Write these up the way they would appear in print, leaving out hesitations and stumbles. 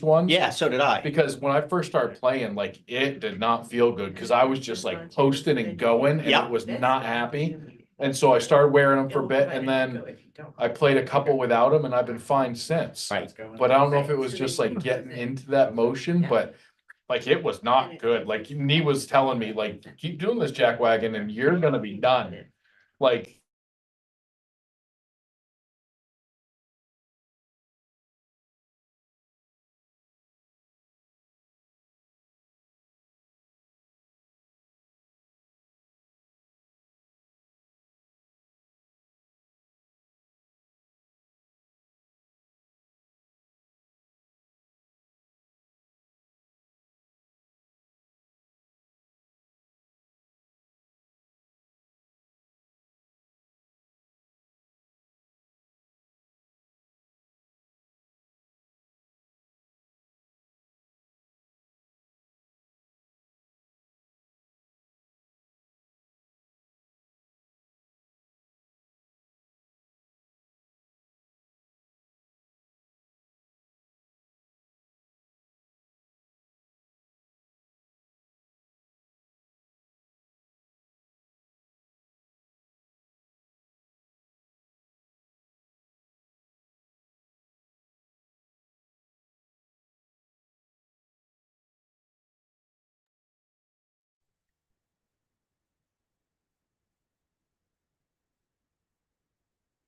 ones. Yeah, so did I. Because when I first started playing, like, it did not feel good, because I was just like posting and going, and Yeah. it was not happy. And so I started wearing them for a bit, and then I played a couple without them, and I've been fine since. Right. But I don't know if it was just like getting into that motion, but like, it was not good. Like, he was telling me, like, keep doing this jack wagon and you're gonna be done. Like,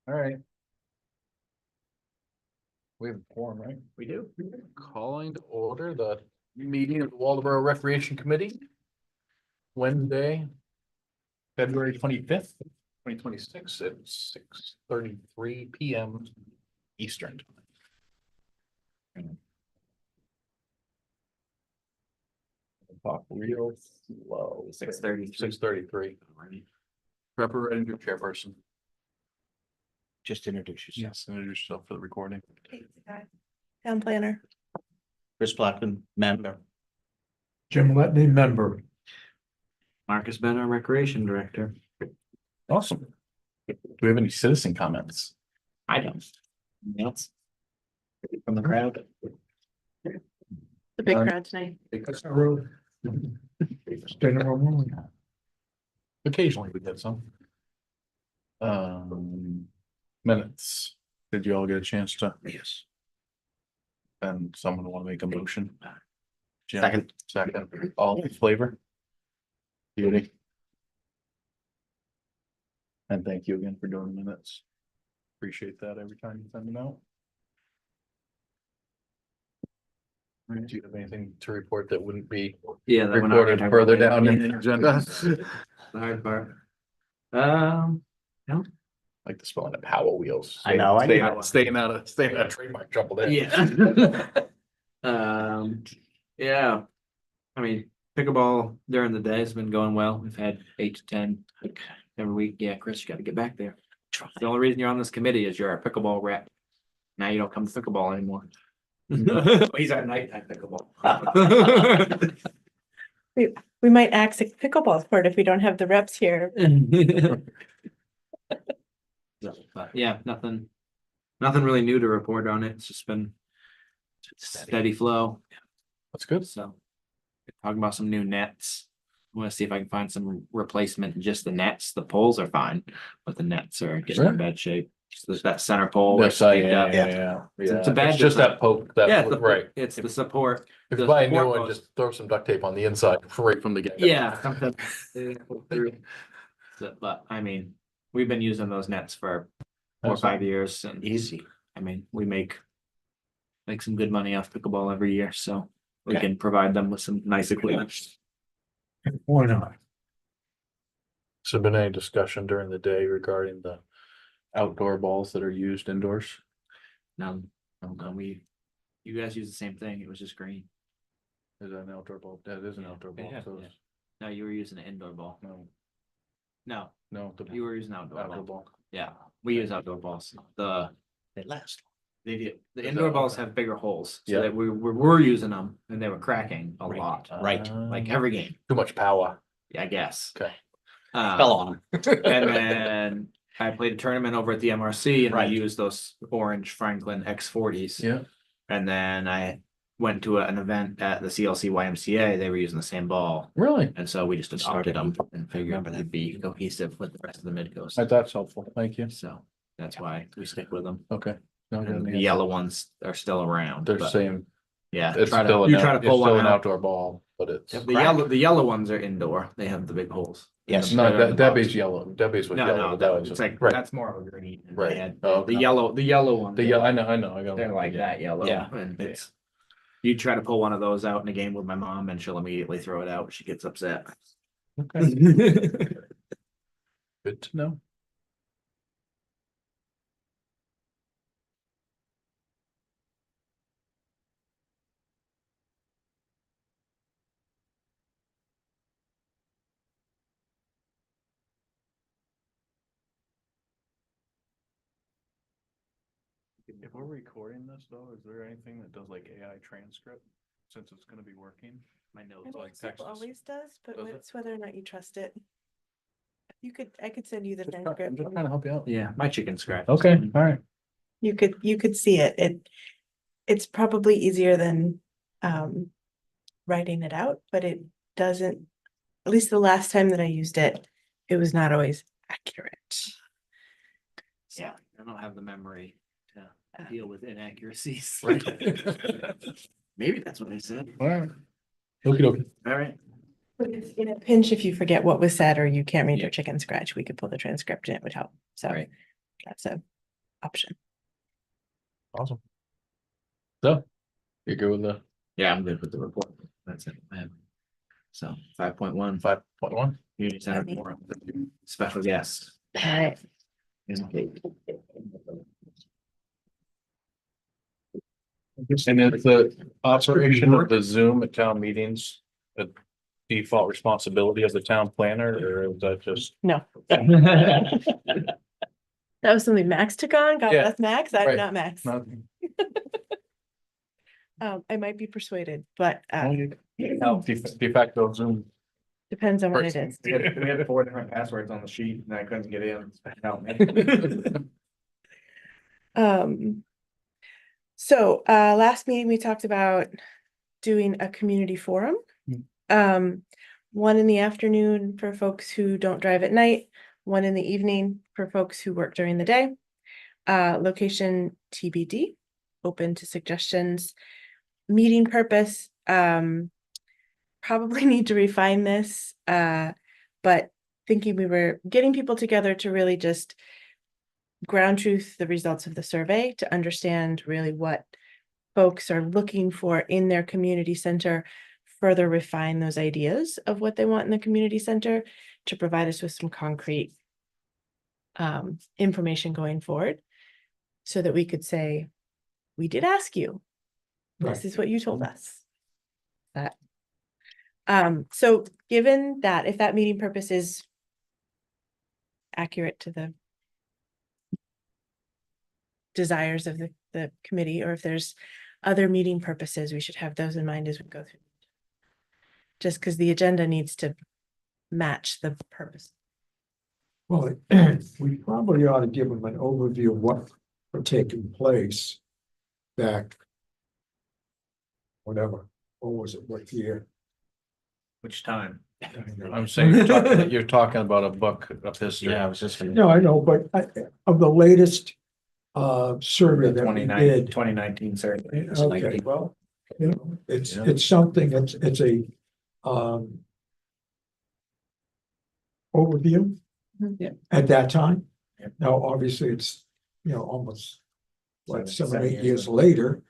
all right. We have a quorum, right? We do. Calling to order the meeting of the Waldeboro Recreation Committee. Wednesday, February 25th, 2026 at 6:33 PM Eastern. Talk real slow. 6:33. 6:33. Representative chairperson. Just introduce yourself. Yes, introduce yourself for the recording. Town planner. Chris Blackman, member. Jim Letney, member. Marcus Benner, Recreation Director. Awesome. Do we have any citizen comments? I don't. Anything else? From the crowd? The big crowd tonight. Occasionally we get some. Minutes. Did you all get a chance to? Yes. And someone want to make a motion? Jim? Second. Second, all in flavor? Beauty. And thank you again for doing the minutes. Appreciate that every time you send them out. Do you have anything to report that wouldn't be Yeah. that we're not recorded gonna- further down in the agenda? The hard part. Like the spelling of Power Wheels. I know, I Staying know. out- Staying out of trademark trouble there. Yeah. Yeah. I mean, pickleball during the day has been going well. We've had 8 to 10 every week. Yeah, Chris, you gotta get back there. The only reason you're on this committee is you're a pickleball rep. Now you don't come to pickleball anymore. He's our nighttime pickleball. We might axe a pickleball court if we don't have the reps here. But yeah, nothing really new to report on it. It's just been steady flow. That's good. So talking about some new nets. I want to see if I can find some replacement. Just the nets, the poles are fine, but the nets are getting Sure. in bad shape. Just that center pole. Yes, yeah. It's a bad It's just that poke, Yeah, that, it's right. It's the support. If the you buy a new support one, post. just throw some duct tape on the inside right from the get. Yeah. sometimes they pull through. But I mean, we've been using those nets for 4 or 5 years, and Easy. I mean, we make some good money off pickleball every year, so we Okay. can provide them with some nice equipment. Why not? So been any discussion during the day regarding the outdoor balls that are used indoors? No, you guys use the same thing. It was just green. Is that an outdoor ball? That is an outdoor ball. Yeah, So yeah. it's- No, you were using an indoor ball. No, No, no, you were using outdoor outdoor ball. ball. Yeah, we use outdoor balls. They last. They do. The Is indoor that- balls have bigger holes, so Yeah. that we're using them and they were cracking a Right. lot, Right. like every game. Too much power. Yeah, I guess. Okay. Fell on them. And then I played a tournament over at the MRC and I Right. used those orange Franklin X40s. Yeah. And then I went to an event at the CLC YMCA, they were using the same ball. Really? And so we just adopted them and figured Remember that. it'd be cohesive with the rest of the mid coast. That's helpful. Thank you. So that's why we stick with them. Okay. No, And good. the yellow ones are still around. They're but same. Yeah, It's try to, still, you try to pull it's still one an out. outdoor ball, but it's. The yellow ones are indoor. They have the big holes. Yes. No, They're in the box. Debbie's yellow. Debbie's was No, yellow. no, that was it's like, right. that's more of a green. and Right. they had Oh, The okay. yellow ones. The are yellow, like- I know, I got. They're like that yellow. Yeah, And it's- you try to pull one of those out in a game with my mom and she'll immediately throw it out. She gets upset. Okay, good to know. If we're recording this though, is there anything that does like AI transcript, since it's gonna be working? My nose. I know like Zoom Texas. always does, but Does it? it's whether or not you trust it. I could send you the I'm just transcript. trying to help you out. Yeah, my chicken scratch. Okay, all right. You could see it. It's probably easier than writing it out, but it doesn't, at least the last time that I used it, it was not always accurate. Yeah, I don't have the memory to deal with inaccuracies. Right. Maybe that's what I said. All right. Okey-dokey. All right. But it's in a pinch, if you forget what was said or you can't read Yeah. your chicken scratch, we could pull the transcript and it would help. So Right. that's a option. Awesome. So, you're good with the Yeah, I'm good with the report. That's it. So 5.1, 5.1? community center Okay. forum, special guest. All right. And it's the operation of the Zoom at town meetings, a default responsibility of the town planner, or is that just? No, that was something Max took on. God Yeah, bless Max. I'm right. not Max. Nothing? I might be persuaded, but No, de facto Zoom. depends on what it is. We had 4 different passwords on the sheet and I couldn't get in. Help me. So last meeting, we talked about doing a community forum. One in the afternoon for folks who don't drive at night, one in the evening for folks who work during the day. Location TBD, open to suggestions. Meeting purpose, probably need to refine this, but thinking we were getting people together to really just ground truth the results of the survey to understand really what folks are looking for in their community center, further refine those ideas of what they want in the community center to provide us with some concrete information going forward so that we could say, we did ask you, this is what you told us. That. So given that, if that meeting purpose is accurate to the desires of the committee, or if there's other meeting purposes, we should have those in mind as we go through. Just because the agenda needs to match the purpose. Well, we probably ought to give them an overview of what are taking place back. Whatever, what was it, what year? Which time? I'm saying you're talking about a book of history. Yeah, I was just. No, I know, but of the latest survey that we did. 2019 survey. Okay, well, you know, Yeah. it's something, it's a overview. Yeah. At that time. Yeah. Now, obviously, it's, you know, almost what, 7 or 8 7 years later.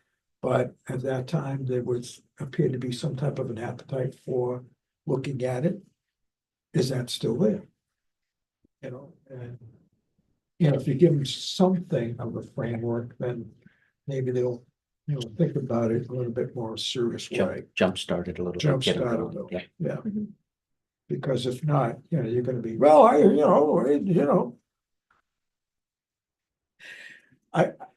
But at that time, there was, appeared to be some type of an appetite for looking at it. Is that still there? You know, and you know, if you give them something of a framework, then maybe they'll, you know, think about it a little bit more serious way. Jump started a little. bit, Jump get 'em started a going. little, Yeah. yeah. Mhm. Because if not, you know, you're gonna be, well,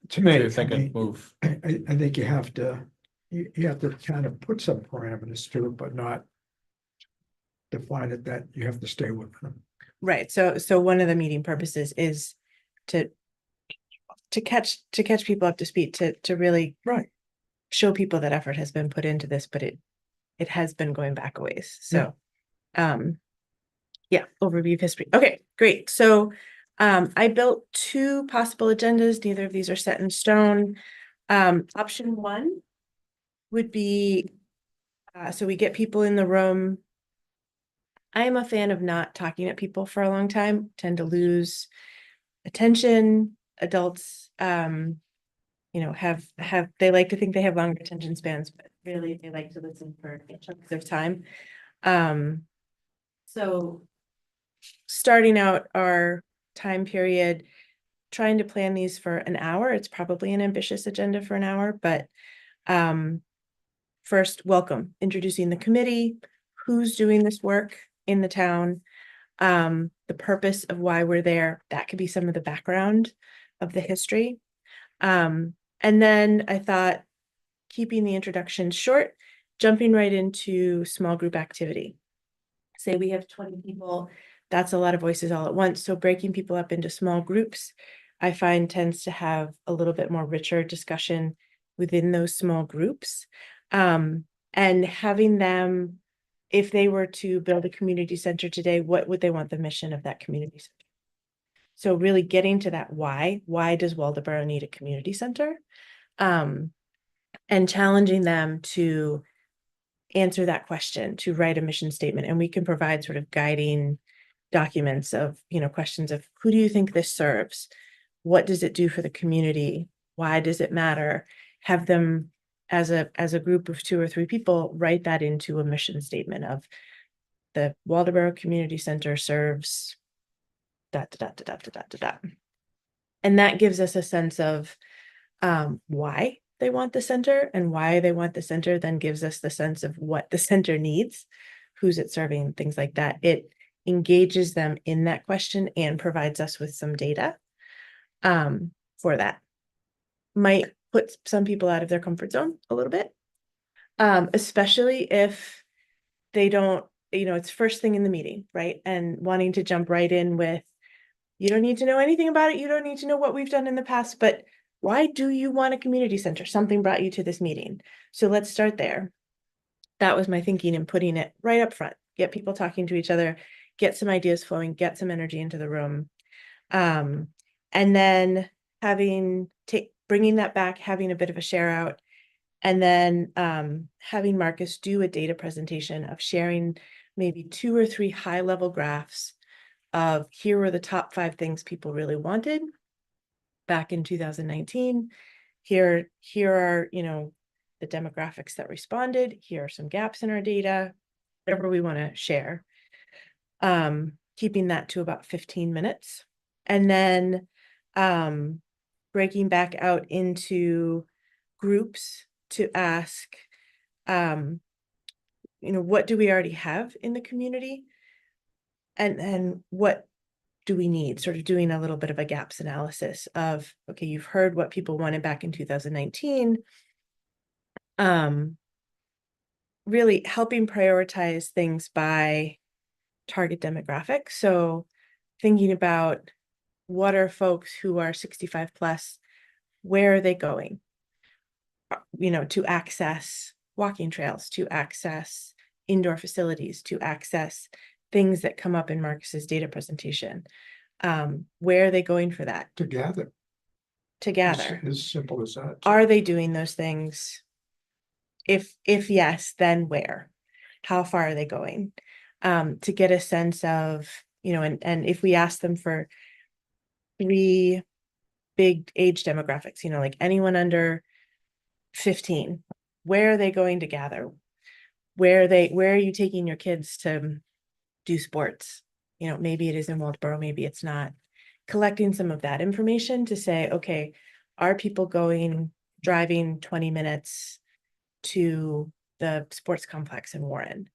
to me, So you're thinking move. I think you have to, you have to kind of put some parameters to it, but not define it that you have to stay with them. Right, so one of the meeting purposes is to catch people up to speed, to really Right. show people that effort has been put into this, but it has been going back a ways. So, yeah, overview of history. Okay, great. So, I built two possible agendas. Neither of these are set in stone. Option one would be, so we get people in the room. I am a fan of not talking at people for a long time, tend to lose attention. Adults, they like to think they have longer attention spans, but really they like to listen for chunks of time. So starting out our time period, trying to plan these for an hour, it's probably an ambitious agenda for an hour, but first, welcome, introducing the committee, who's doing this work in the town, the purpose of why we're there. That could be some of the background of the history. And then I thought, keeping the introduction short, jumping right into small group activity. Say we have 20 people, that's a lot of voices all at once. So breaking people up into small groups, I find tends to have a little bit more richer discussion within those small groups. And having them, if they were to build a community center today, what would they want the mission of that community center? So really getting to that why does Waldoboro need a community center? And challenging them to answer that question, to write a mission statement. And we can provide sort of guiding documents of, questions of who do you think this serves? What does it do for the community? Why does it matter? Have them as a group of 2 or 3 people write that into a mission statement of the Waldoboro Community Center serves ... And that gives us a sense of why they want the center, and why they want the center then gives us the sense of what the center needs, who's it serving, things like that. It engages them in that question and provides us with some data for that. Might put some people out of their comfort zone a little bit, especially if they don't, it's first thing in the meeting, right? And wanting to jump right in with, you don't need to know anything about it. You don't need to know what we've done in the past, but why do you want a community center? Something brought you to this meeting. So let's start there. That was my thinking in putting it right up front, get people talking to each other, get some ideas flowing, get some energy into the room. And then bringing that back, having a bit of a share out, and then having Marcus do a data presentation of sharing maybe 2 or 3 high level graphs of here were the top 5 things people really wanted back in 2019. Here are, the demographics that responded. Here are some gaps in our data, whatever we want to share. Keeping that to about 15 minutes. And then breaking back out into groups to ask, what do we already have in the community? And what do we need? Sort of doing a little bit of a gaps analysis of, okay, you've heard what people wanted back in 2019. Really helping prioritize things by target demographic. So thinking about what are folks who are 65 plus, where are they going? To access walking trails, to access indoor facilities, to access things that come up in Marcus's data presentation. Where are they going for that? To gather. To gather. As simple as that. Are they doing those things? If yes, then where? How far are they going? To get a sense of, and if we ask them for 3 big age demographics, like anyone under 15, where are they going to gather? Where are you taking your kids to do sports? Maybe it is in Waldoboro, maybe it's not. Collecting some of that information to say, okay, are people driving 20 minutes to the sports complex in Warren?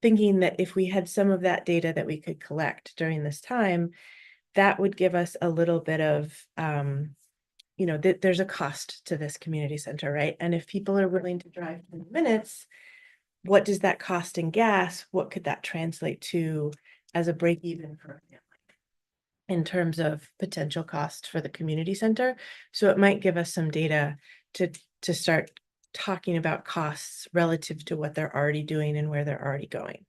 Thinking that if we had some of that data that we could collect during this time, that would give us a little bit of, there's a cost to this community center, right? And if people are willing to drive 20 minutes, what does that cost in gas? What could that translate to as a break even for a family in terms of potential cost for the community center? So it might give us some data to start talking about costs relative to what they're already doing and where they're already going.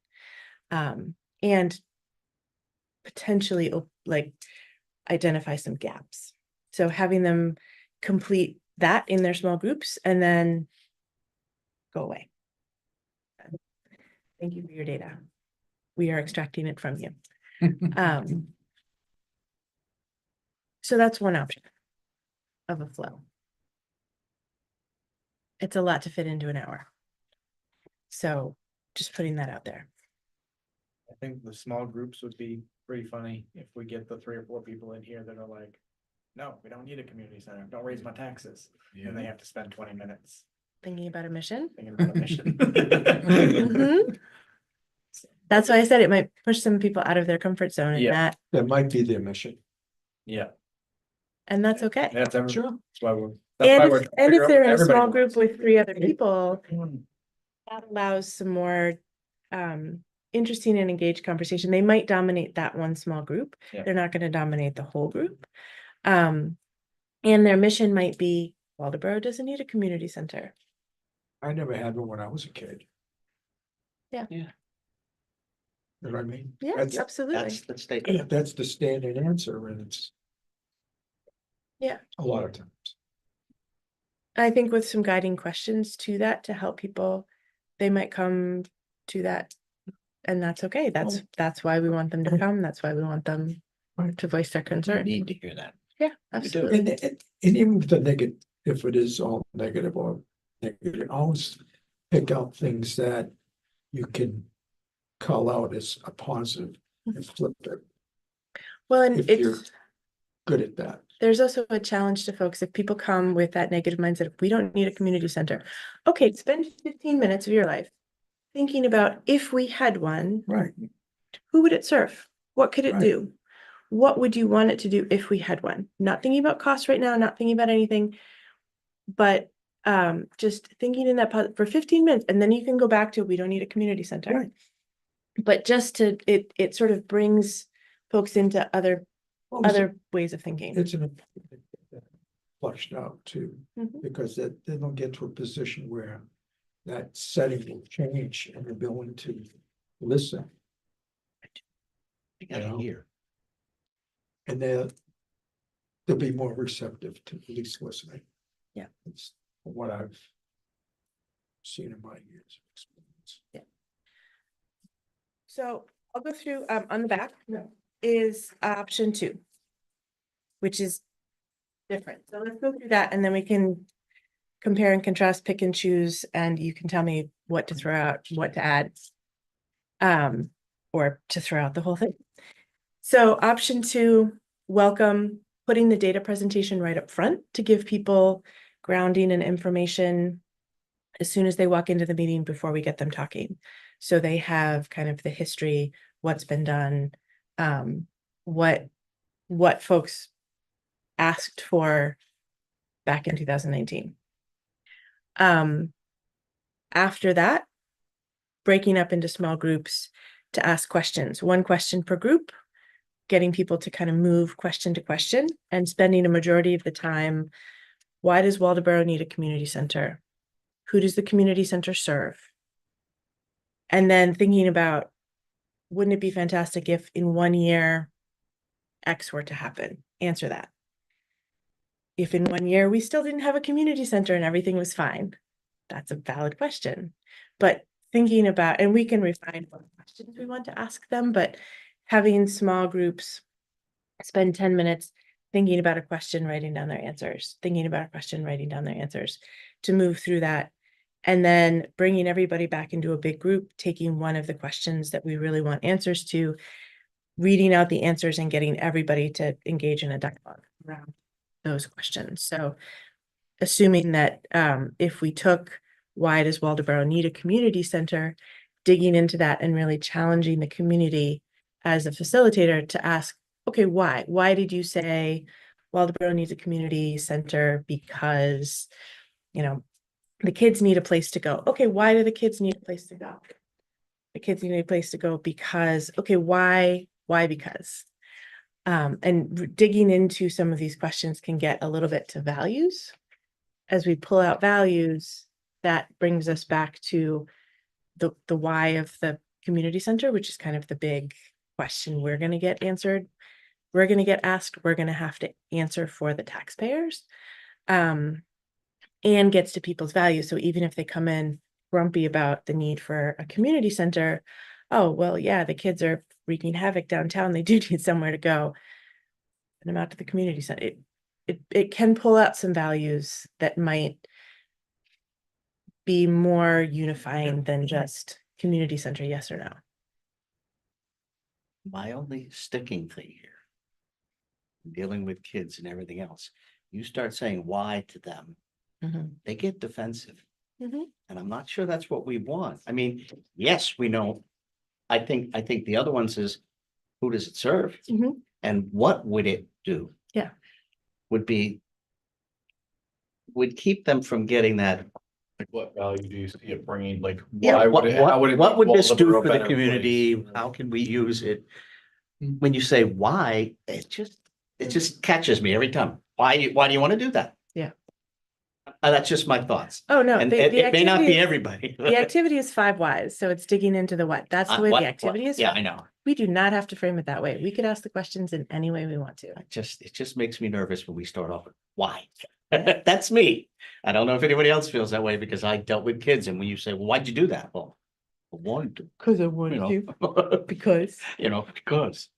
And potentially like identify some gaps. So having them complete that in their small groups and then go away. Thank you for your data. We are extracting it from you. So that's one option of a flow. It's a lot to fit into an hour. So just putting that out there. I think the small groups would be pretty funny if we get the 3 or 4 people in here that are like, no, we don't need a community center, don't raise my taxes. And they have to spend 20 minutes Thinking about a mission. thinking about a mission. Mhm. That's why I said it might push some people out of their comfort zone and Yeah. That might be their mission. Yeah, that's okay. that's every, Sure. that's why we're. that's why And we're if, trying to figure out they're what in a small everybody group wants. with 3 other people, that allows some more interesting and engaged conversation. They might dominate that one small group. Yeah. They're not going to dominate the whole group. And their mission might be Waldoboro doesn't need a community center. I never had one when I was a kid. Yeah. Yeah. You know what I mean? Yeah, That's- absolutely. That's the statement. That's the standard answer, and it's. Yeah. A lot of times. I think with some guiding questions to that to help people, they might come to that. And that's okay. That's why we want them to come. That's why we want them Right. to voice their You concern. need to hear that. Yeah, do. absolutely. And even with the negative, if it is all negative or negative, always pick out things that you can call out as a positive and flip it, Well, and if you're it's, good at that. there's also a challenge to folks. If people come with that negative mindset, we don't need a community center. Okay, spend 15 minutes of your life thinking about if we had one, Right. who would it serve? What could it Right. do? What would you want it to do if we had one? Not thinking about cost right now, not thinking about anything, but just thinking in that for 15 minutes, and then you can go back to we don't need a community center. Right. But just to it sort of brings folks into other Well, it's- ways of thinking. It's an flushed out too, Mhm. because that they don't get to a position where that setting will change and they're willing to listen. You gotta know. hear. And they'll be more receptive to at least listening. Yeah. It's what I've seen in my years of experience. So I'll go through on the back is option 2, which is different. So let's go through that and then we can compare and contrast, pick and choose, and you can tell me what to throw out, what to add. Or to throw out the whole thing. So option 2, welcome, putting the data presentation right up front to give people grounding and information as soon as they walk into the meeting before we get them talking. So they have kind of the history, what's been done, what folks asked for back in 2019. After that, breaking up into small groups to ask questions, 1 question per group, getting people to kind of move question to question and spending a majority of the time. Why does Waldoboro need a community center? Who does the community center serve? And then thinking about, wouldn't it be fantastic if in 1 year X were to happen? Answer that. If in 1 year we still didn't have a community center and everything was fine, that's a valid question. But thinking about, and we can refine what questions we want to ask them, but having small groups spend 10 minutes thinking about a question, writing down their answers, thinking about a question, writing down their answers to move through that. And then bringing everybody back into a big group, taking one of the questions that we really want answers to, reading out the answers and getting everybody to engage in a dialogue around those questions. So assuming that if we took why does Waldoboro need a community center, digging into that and really challenging the community as a facilitator to ask, okay, why? Why did you say Waldoboro needs a community center? Because, you know, the kids need a place to go. Okay, why do the kids need a place to go? The kids need a place to go because, okay, why? Because. And digging into some of these questions can get a little bit to values as we pull out values, that brings us back to the why of the community center, which is kind of the big question we're gonna get answered. We're gonna get asked, we're gonna have to answer for the taxpayers. And gets to people's values. So even if they come in grumpy about the need for a community center, oh, well, yeah, the kids are wreaking havoc downtown. They do need somewhere to go. Send them out to the community center. It can pull out some values that might be more unifying than just community center, yes or no. My only sticking thing here. Dealing with kids and everything else, you start saying why to them, they get defensive. Mhm. And I'm not sure that's what we want. I mean, yes, we know. I think the other ones is, who does it serve? Mhm. And what would it do? Yeah. Would keep them from getting that. Like, what value do you see it bringing? Like, Yeah, why what, would it, how would it? what make would this do Waldeboro a for the better community? place? How can we use it? Hmm. When you say why, it just catches me every time. Why do you want to do that? Yeah. That's just my thoughts. Oh, no. And the it may not activity be is- everybody. The activity is 5 whys, so it's digging into the what. That's the way the activity is. Yeah, I know. We do not have to frame it that way. We could ask the questions in any way we want to. It just makes me nervous when we start off with why. That's me. I don't know if anybody else feels that way because I dealt with kids and when you say, well, why'd you do that? Well, I wanted to, Because I you wanted know, Because. because.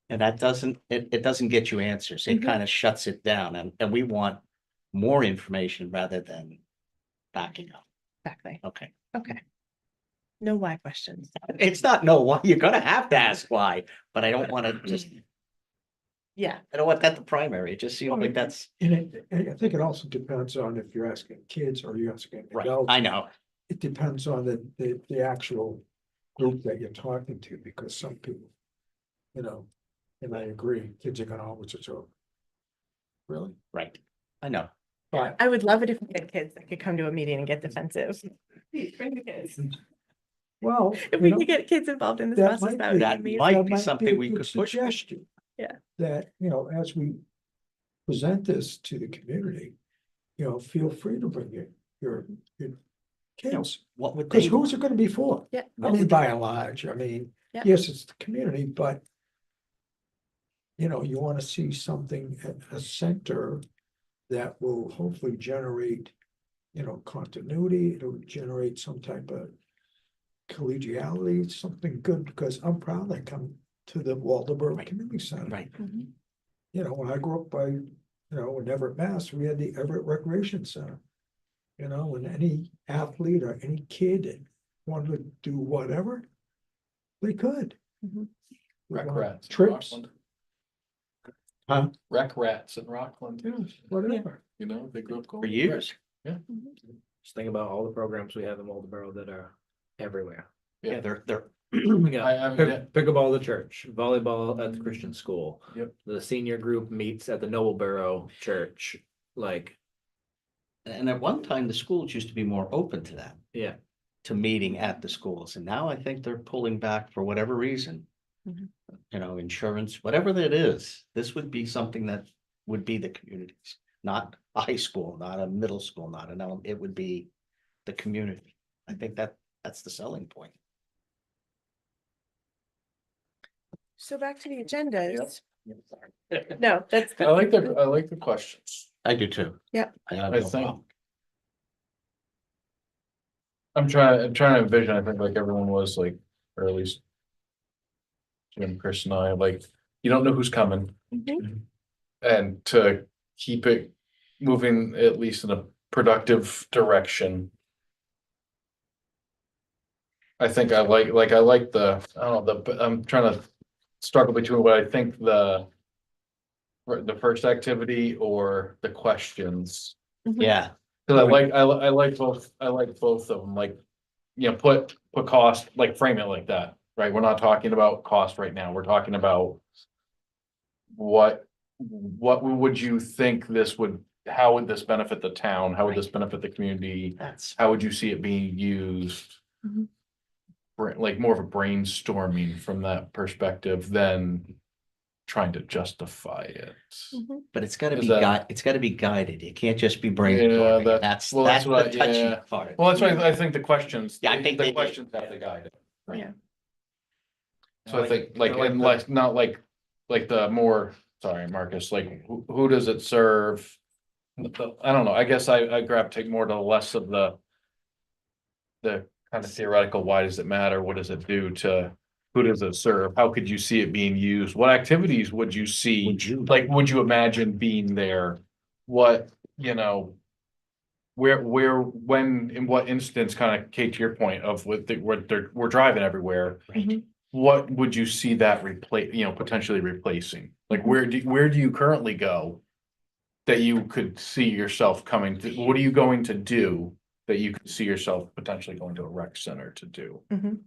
And that it doesn't get you answers. It Mhm. kind of shuts it down and we want more information rather than backing up. Exactly. Okay. Okay. No why questions. It's not no why, you're gonna have to ask why, but I don't want to just, Yeah. I don't want that the primary. It just seems like that's And I think it also depends on if you're asking kids or you're asking right. adults. I know. It depends on the actual group that you're talking to, because some people, you know, and I agree, kids are gonna always joke. Really? Right. I know. But I would love it if we had kids that could come to a meeting and get defensive. Please bring the kids. well, If you we know, could get kids involved in this that process, might that be- would be that amazing. might that be might something a we good could push for. suggestion. Yeah. That, you know, as we present this to the community, you know, feel free to bring your kids. What would Because they, who's it gonna be for? Yeah. I mean, by and large, I mean, Yeah. yes, it's the community, but. You know, you wanna see something at a center that will hopefully generate, you know, continuity, it'll generate some type of. Collegiality, something good, because I'm proud I come to the Waldeboro Right. Community Center. right, Mhm. You know, when I grew up in Everett, Mass, we had the Everett Recreation Center. You know, and any athlete or any kid that wanted to do whatever, they could. Mhm. We Rec wanted rats. in Trips, Rockland. Huh? Rec rats in Rockland. yeah, whatever. You know, they grew up going. for to years. Just think about all the programs we have in Waldeboro that are everywhere. Yeah. Yeah, they're, We got I mean, yeah. pickleball at the church, volleyball at the Christian school. Yep. The senior group meets at the Nobleboro Church, like, and at one time, the schools used to be more open to that. yeah. To meeting at the schools, and now I think they're pulling back for whatever reason. Mhm. You know, insurance, whatever that is, this would be something that would be the communities, not a high school, not a middle school, not an it would be the community. I think that's the selling point. So back to the agendas. No, that's. I like the questions. I do too. Yep. I have I no think- problem. I'm trying to envision, I think like everyone was like, or at least. Jim, Chris and I, like, you don't know who's coming Mhm. and to keep it moving at least in a productive direction. I think I like the, I don't know, I'm trying to struggle between what I think the first activity or the questions. Yeah, Cause I like both of them, like, you know, put cost, like frame it like that, right? We're not talking about cost right now. We're talking about. What would you think how would this benefit the town? How would this benefit the community? that's, How would you see it being used? Mhm. Like more of a brainstorming from that perspective than trying to justify it. Mhm. But it's gotta Is be that- it's gotta be guided. It can't just be Yeah, brainstorming. that's- well, That's that's what the I- touchy yeah. part. Well, that's why I think the questions, Yeah, I think they the did. questions have to guide it. Right. Yeah. So I think like, I like the- unless, not like the more, sorry, Marcus, like who does it serve? I don't know, I guess I gravitate more to less of the kind of theoretical, why does it matter? What does it do to, who does it serve? How could you see it being used? What activities would you see? Would you? Like, would you imagine being there? What, you know, where, when, in what instance, kind of, Kate, to your point of we're driving everywhere. Mhm. What would you see that replace, potentially replacing? Like, where do you currently go? That you could see yourself coming to, what are you going to do? That you could see yourself potentially going to a rec center to do, Mhm.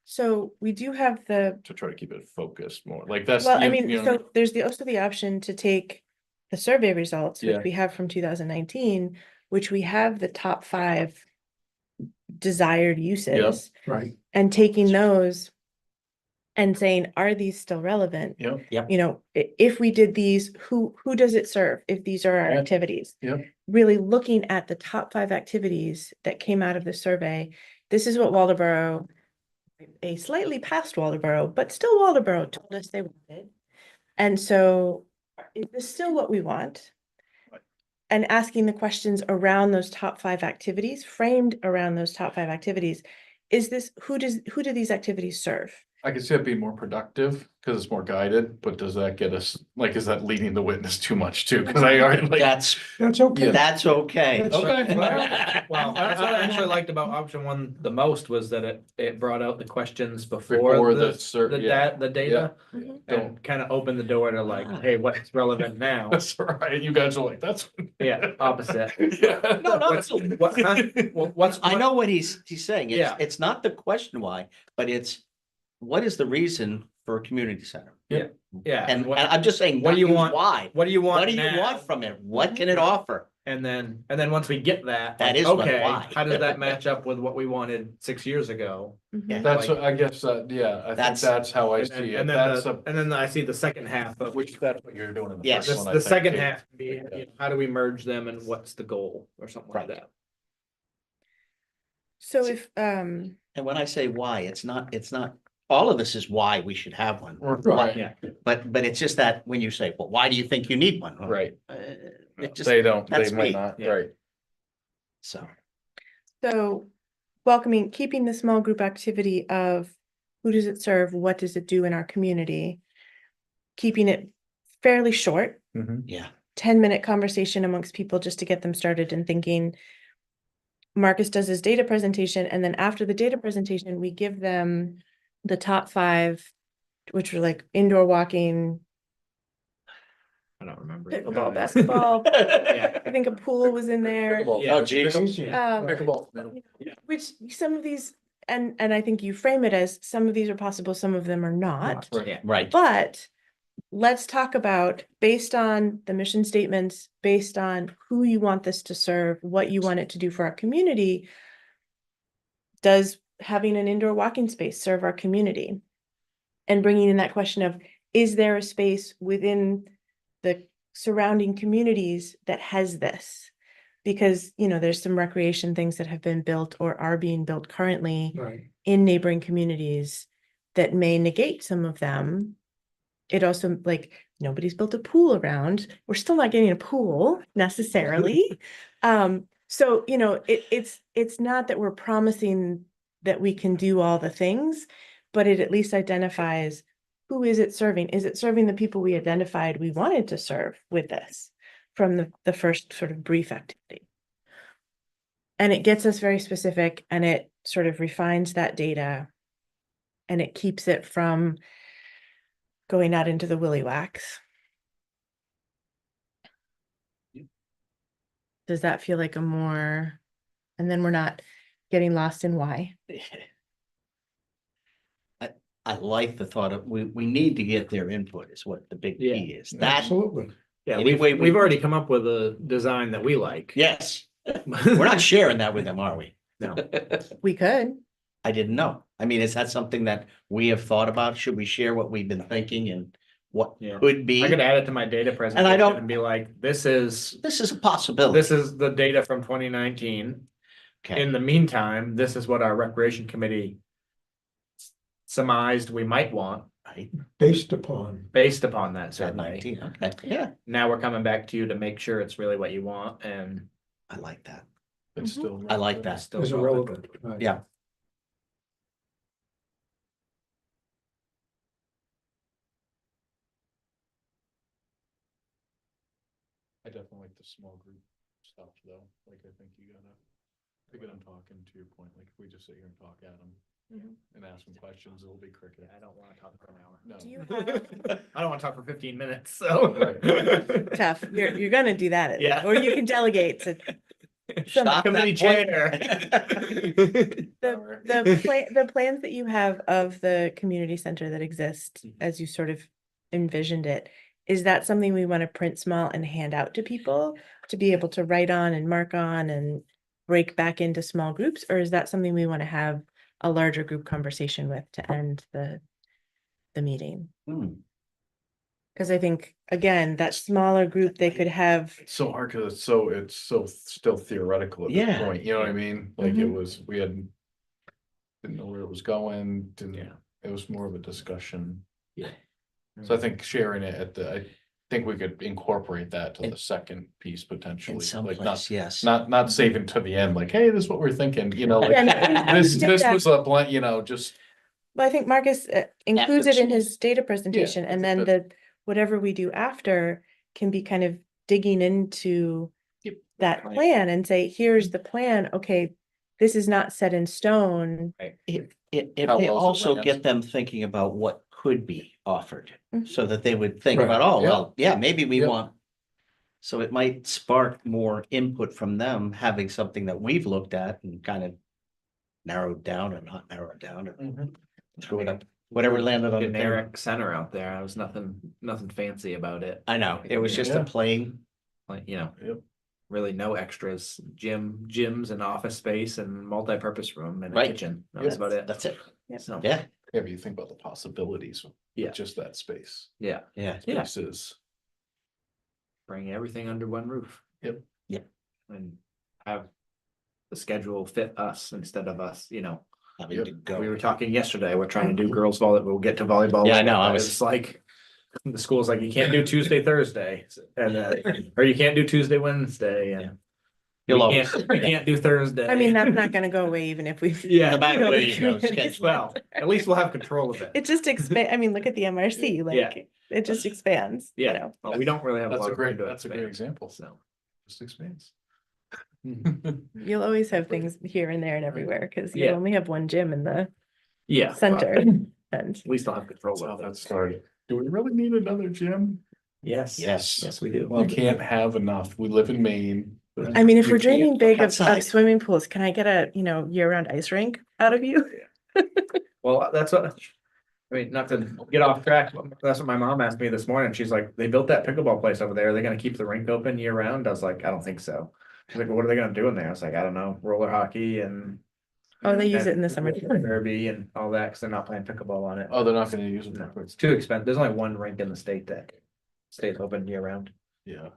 So we do have the, to try to keep it focused more, like that's. well, I you- mean, you know, so there's also the option to take the survey results, Yeah. which we have from 2019, which we have the top 5 desired uses, Right, and taking those and saying, are these still relevant? Yep, You know, if we did these, who does it serve? If these are our Yeah. activities? Yep. Really looking at the top 5 activities that came out of the survey. This is what Waldeboro, a slightly past Waldeboro, but still Waldeboro told us they wanted. And so, is this still what we want? Right. And asking the questions around those top 5 activities, framed around those top 5 activities. Is this, who do these activities serve? I could see it being more productive, because it's more guided, but does that get us, like, is that leading the witness too much too? Because I already like. That's, that's okay. that's okay. That's Okay. Well, that's what I actually liked about option 1 the most was that it brought out the questions Before before the the, cert, yeah, the data. Mhm. And kind of opened the door to like, hey, what's relevant now? that's right, you guys are like, that's. Yeah, opposite. Yeah. No, no, What's, what, huh? Well, what's, I know what he's saying. It's, Yeah. it's not the question why, but it's what is the reason for a community center? yeah, And what, I'm just saying, what do you not want? why? what do you want What do you now? want from it? What can it offer? And then once we get that. That like, is what okay, why. how does that match up with what we wanted 6 years ago? Mhm. Yeah. That's, what I guess, yeah, I think That's- that's how I And see then, it, and then that's and then I see the second half of which, that's what you're doing in the Yes. first this, one. I the think, second too. half, be, you know, how do we merge them and what's the goal or something like Right. that? So if, And when I say why, it's not, all of this is why we should have one. Right, Yeah. But it's just that when you say, well, why do you think you need one? right, It just, they don't, they that's might me. not, Yeah. right, so, So welcoming, keeping the small group activity of who does it serve, what does it do in our community? Keeping it fairly short, yeah. 10-minute conversation amongst people just to get them started and thinking. Marcus does his data presentation, and then after the data presentation, we give them the top 5, which were like indoor walking, I don't remember. pickleball, basketball. Yeah. I think a pool was in there. Pickleball. Yeah. Oh, geez. Pickleball. Which some of these, and I think you frame it as some of these are possible, some of them are not. Right. Yeah. Right. But let's talk about, based on the mission statements, based on who you want this to serve, what you want it to do for our community. Does having an indoor walking space serve our community? And bringing in that question of, is there a space within the surrounding communities that has this? Because, there's some recreation things that have been built or are being built currently Right, in neighboring communities that may negate some of them. It also, like, nobody's built a pool around. We're still not getting a pool necessarily. So, it's not that we're promising that we can do all the things, but it at least identifies, who is it serving? Is it serving the people we identified we wanted to serve with this from the first sort of brief activity? And it gets us very specific, and it sort of refines that data, and it keeps it from going out into the willy wax. Does that feel like a more, and then we're not getting lost in why? I like the thought of, we need to get their input is what the big key is. That, absolutely. Yeah, Anyway, we've already come up with a design that we like. yes, we're not sharing that with them, are we? No. We could. I didn't know. I mean, is that something that we have thought about? Should we share what we've been thinking and what Yeah. could be. I could add it to my data presentation don't- and be like, this is This is a possibility. the data from 2019. Okay, In the meantime, this is what our recreation committee surmised we might want right, Based upon, based upon that at survey. 19, okay, yeah, Now we're coming back to you to make sure it's really what you want and I like that. It's Mhm. still. I like that. still. is irrelevant. Right. Yeah. I definitely like the small group stuff though, like I think you gotta get them talking to your point, like if we just sit here and talk at them. Mhm. And ask them questions, it'll be cricket. I don't wanna talk for an hour. No. Do you have, I don't wanna talk for 15 minutes, so. tough, you're gonna do that, Yeah. or you can delegate to some, Stop Committee that chair. the plans that you have of the community center that exists Mhm. as you sort of envisioned it. Is that something we want to print small and hand out to people to be able to write on and mark on and break back into small groups? Or is that something we want to have a larger group conversation with to end the meeting? Hmm, Because I think, again, that smaller group, they could have, It's so hard, cause it's so still theoretical at this Yeah. point, you know what I mean? Like it Mhm. was, we had. Didn't know where it was going, didn't, Yeah. it was more of a discussion. Yeah. So I think sharing it I think we could incorporate that to In- the second piece potentially, in some like place, yes. not saving to the end, like, hey, this is what we're thinking, you know, like. Yeah, no, This yeah. was a blunt, you know, just, well, I think Marcus includes it in his data presentation, I and think then whatever we do after can be kind of digging into Yep. that Right. plan and say, here's the plan, okay, this is not set in stone. If How they well is it also ran? get them thinking about what could be offered, Mhm. so that they would think Right, about, oh, yeah. well, yeah, maybe we Yep. want. So it might spark more input from them, having something that we've looked at and kind of narrowed down or not narrowed down or threw it up, whatever landed on the table. Generic center out there. I was nothing fancy about it. I know, it was just a Yeah. plain, Like, you know, Yep. really no extras, gyms and office space and multi-purpose room and a Right. kitchen. That was about it. that's it, Yep. So, yeah, yeah, but you think about the possibilities. Yeah. With just that space. yeah, yeah. Yeah. Spaces. bring everything under one roof. Yep. Yep. And have the schedule fit us instead of us, you know. Having Yep. to go. We were talking yesterday, we're trying to do girls volleyball, we'll get to volleyball. Yeah, I know, I but was- It's like, the school's like, you can't do Tuesday, Thursday, and, or you can't do Tuesday, Wednesday, Yeah. and. You'll we always- can't, we can't do Thursday. I mean, that's not gonna go away even if we. Yeah. The back you know, way the you go, community schedule. Well, at least we'll have control of it. It just expand, I mean, look at the MRC, Yeah. like, it just expands, you Yeah, know. well, we don't really have. That's lot a of room great, to that's a great expand, example. So, Just expands. You'll always have things here and there and everywhere, because you Yeah. only have one gym in the yeah. center. but And At least I'll have control That's how of that it. started. Do we really need another gym? Yes. Yes. Yes, we do. You can't have enough. We live in Maine. I mean, if You we're can't dreaming big of outside. swimming pools, can I get a, year-round ice rink out of you? Well, that's what, I mean, not to get off track, but that's what my mom asked me this morning. She's like, they built that pickleball place over there. Are they gonna keep the rink open year round? I was like, I don't think so. She's like, well, what are they gonna do in there? I was like, I don't know, roller hockey and. Oh, they use it in the summer. Derby and all that, cause they're not playing pickleball on it. Oh, they're not gonna use No, it. it's too expensive. There's only one rink in the state that stays open year round. Yeah,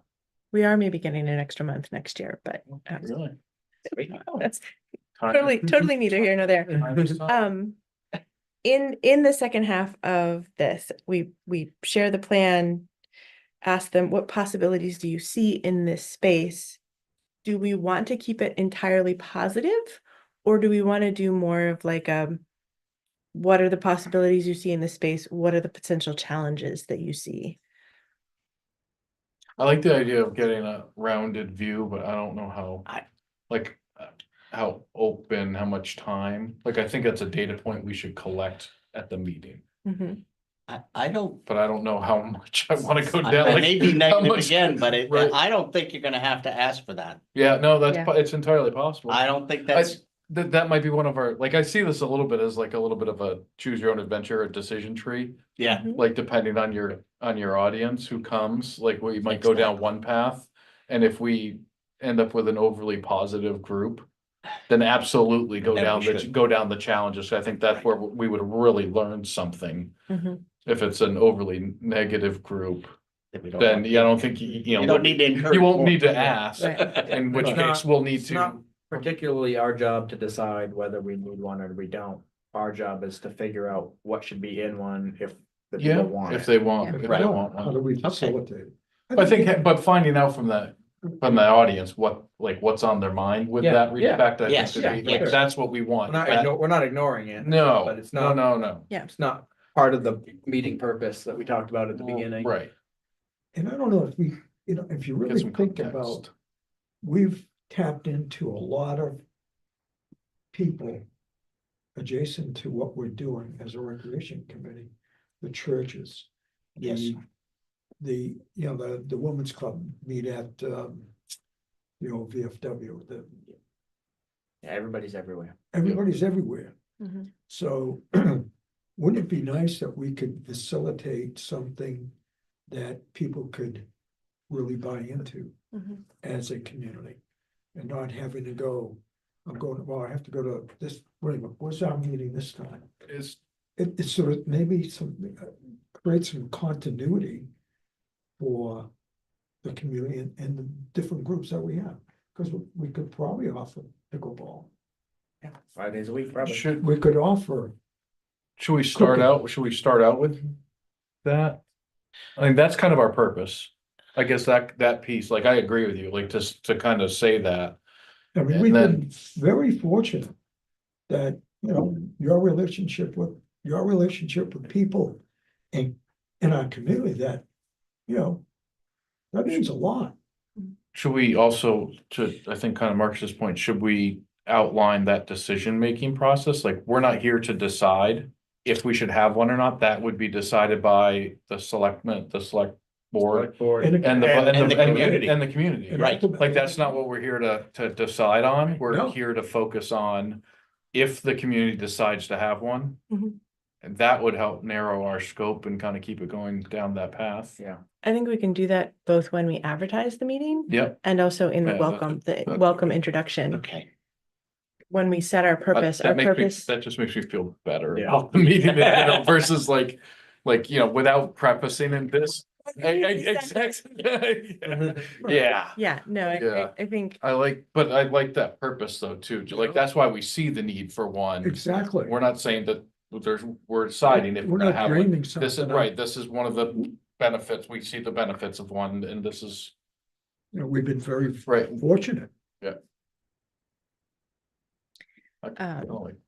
We are maybe getting an extra month next year, but really. that's totally neither here nor there. In the second half of this, we share the plan, ask them, what possibilities do you see in this space? Do we want to keep it entirely positive, or do we want to do more of like what are the possibilities you see in this space? What are the potential challenges that you see? I like the idea of getting a rounded view, but I don't know how, like, how open, how much time. Like, I think that's a data point we should collect at the meeting, Mhm. I don't, but I don't know how much I wanna go I down. I like, may be how negative much- again, but Right. I don't think you're gonna have to ask for that. Yeah, no, Yeah. it's entirely possible. I don't think that's, That might be one of our, like, I see this a little bit as like a little bit of a choose your own adventure, a decision tree. yeah, Mhm. Like depending on your audience who comes, like we might go down Exactly. one path. And if we end up with an overly positive group, then absolutely Then we should. go down the challenges. I think that's where we would have really learned something. Mhm. if it's an overly negative group, that we don't then want. yeah, I don't think, you You know, don't need to encourage. you won't more. need to ask, Right. in which It's case not- we'll need It's not to. particularly our job to decide whether we need one or we don't. Our job is to figure out what should be in one if the Yeah, people want if it. they want, if they Right. want How one. do we facilitate it? I think, but finding out from the audience, what's on their mind with Yeah, that yeah. respect, I think Yes, would be, yeah. like, that's what we want. That- We're not ignoring it. No, But it's no, not, no, no. it's not part of the meeting purpose that we talked about at the beginning. Right. And I don't know if we, if you Get really some think context. about, we've tapped into a lot of people adjacent to what we're doing as a recreation committee, the churches. Yes. The women's club meet at, VFW, Yeah, everybody's everywhere. everybody's everywhere. Mhm. So wouldn't it be nice that we could facilitate something that people could really buy into Mhm. as a community? And not having to go, I have to go to this, wait a minute, what's our meeting this time? It's, It's sort of maybe create some continuity for the community and the different groups that we have. Because we could probably offer pickleball. 5 days a week, probably. should We could offer, Should we start out with that? I mean, that's kind of our purpose. I guess that piece, like, I agree with you, like, just to kind of say that. I mean, And we've then- been very fortunate that, your relationship with people in our community that, that means a lot. Should we also, I think kind of Marcus's point, should we outline that decision-making process? Like, we're not here to decide if we should have one or not. That would be decided by the select board Select board. And and the, And and the the, community. and the community. Right. Like, that's not what we're here to decide on. We're No. here to focus on if the community decides to have one. Mhm. And that would help narrow our scope and kind of keep it going down that path. Yeah. I think we can do that both when we advertise the meeting Yep. and also in the Yeah, welcome introduction. Okay. When we set our purpose, our purpose. That just makes me feel better Yeah. about the meeting, versus like, without prefacing in this. Yeah, Yeah, no, Yeah. I think, but I like that purpose though, too. Like, that's why we see the need for one. Exactly. We're not saying that we're deciding if we're We're gonna not have one. dreaming This is something. right, this is one of the benefits. We see the benefits of one, and this is, We've been very right. fortunate.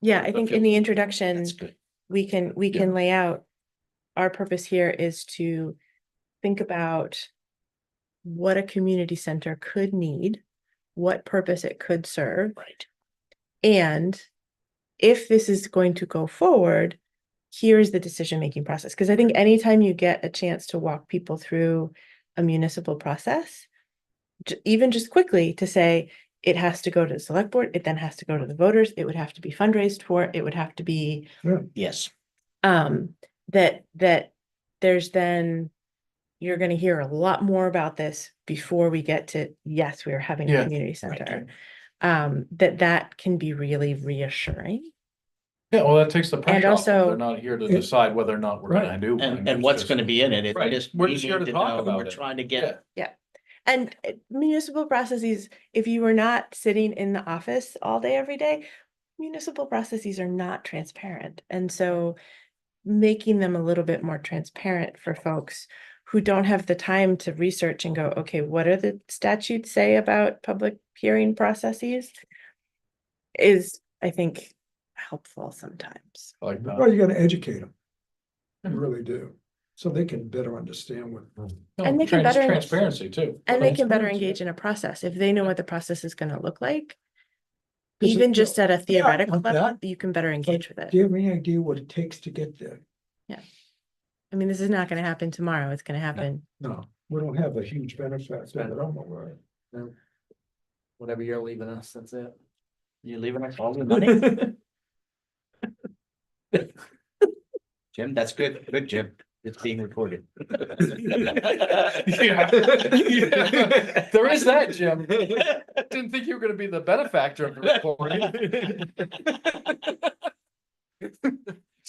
yeah, I think in the introduction, That's good. we can lay out. Our purpose here is to think about what a community center could need, what purpose it could serve. Right. And if this is going to go forward, here's the decision-making process. Because I think anytime you get a chance to walk people through a municipal process, even just quickly to say, it has to go to the select board, it then has to go to the voters, it would have to be fundraised for, it would have to be, Yes. that there's then, you're gonna hear a lot more about this before we get to, yes, we're having a Yeah. community center. That can be really reassuring. Yeah, well, that takes the pressure off. also- They're not here to decide whether or not we're gonna do one. And It's what's just- gonna be in it. Right. We're we just here need to talk know, about We're it. trying to get. And municipal processes, if you were not sitting in the office all day, every day, municipal processes are not transparent. And so making them a little bit more transparent for folks who don't have the time to research and go, okay, what are the statutes say about public hearing processes? Is, I think, helpful sometimes. Like that. Well, you gotta educate them. You really do. So they can better understand what. No, And they can better- Transparency too. And they can better Transparency. engage in a process if they know what the process is gonna look like. 'Cause Even it- just at a theoretical with level, that, you can better engage with it. Do you have any idea what it takes to get there? I mean, this is not gonna happen tomorrow. It's gonna happen. No, we don't have a huge benefit. that I'm aware of. Whatever you're leaving us, that's it. You leaving us all the money? Jim, that's good. Good, Jim. It's being recorded. Yeah. There is that, Jim. Didn't think you were gonna be the benefactor of the recording.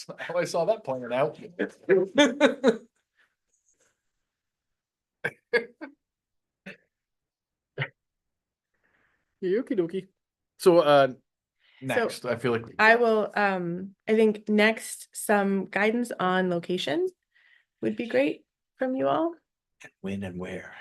That's not how I saw that playing out. Okie dokie. So, next, I feel like. I will, I think next, some guidance on location would be great from you all. When and where.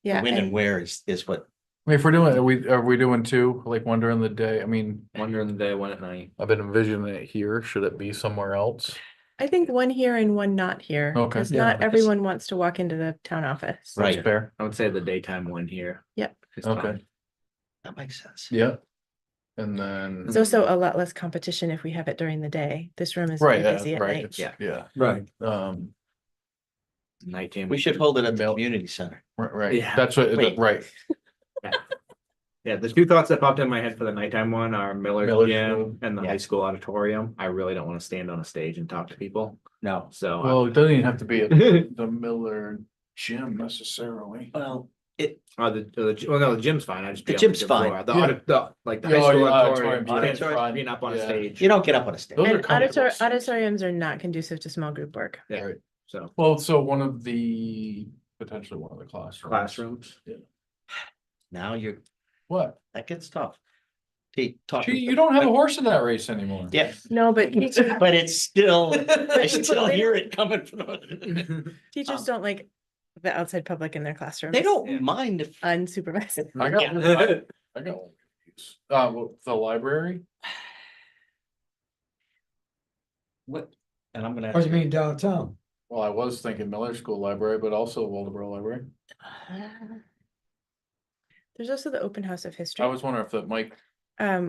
The Yeah, when and and where is what, I mean, if we're doing, are we doing two, like one during the day? I mean, One during the day, one at night. I've been envisioning it here. Should it be somewhere else? I think one here and one not here. Okay. Because Yeah, not because- everyone wants to walk into the town office. Right. That's fair. I would say the daytime one here. Yep. is Okay. fine. that makes sense. Yeah. And then. It's also a lot less competition if we have it during the day. This room is Right, very yeah, busy at right, night. it's, Yeah. yeah, Right. Night team. We should hold it at the Mel- community center. right, Yeah. that's what, Wait. right, Yeah, the two thoughts that popped in my head for the nighttime one are Miller's Miller's Gym Gym. and the Yeah. high school auditorium. I really don't want to stand on a stage and talk to people, No, so. well, it doesn't even have to be at the Miller gym necessarily. well, Well, no, the gym's fine. I just. The be on gym's gym fine. floor. The, Yeah. like the Yeah, high school yeah, auditorium, auditorium, yeah. auditorium, being up on a Yeah. stage. you don't get up on a stage. Those are And comfortable seats. auditoriums are not conducive to small group work. Yeah. Right. So Well, so potentially one of the classrooms. classrooms. Now What? that gets tough. Talk. Gee, you don't have a horse in that race anymore. Yeah, No, but teachers, but it's still, I people- still they hear don't- it coming from. teachers don't like the outside public in their classrooms. They Yeah. don't mind if. Unsupervised. I got, Yeah. I got one. Well, the library, What? And I'm gonna. Oh, you mean downtown? well, I was thinking Miller School Library, but also Waldeboro Library. There's also the open house of I history. was wondering if that might,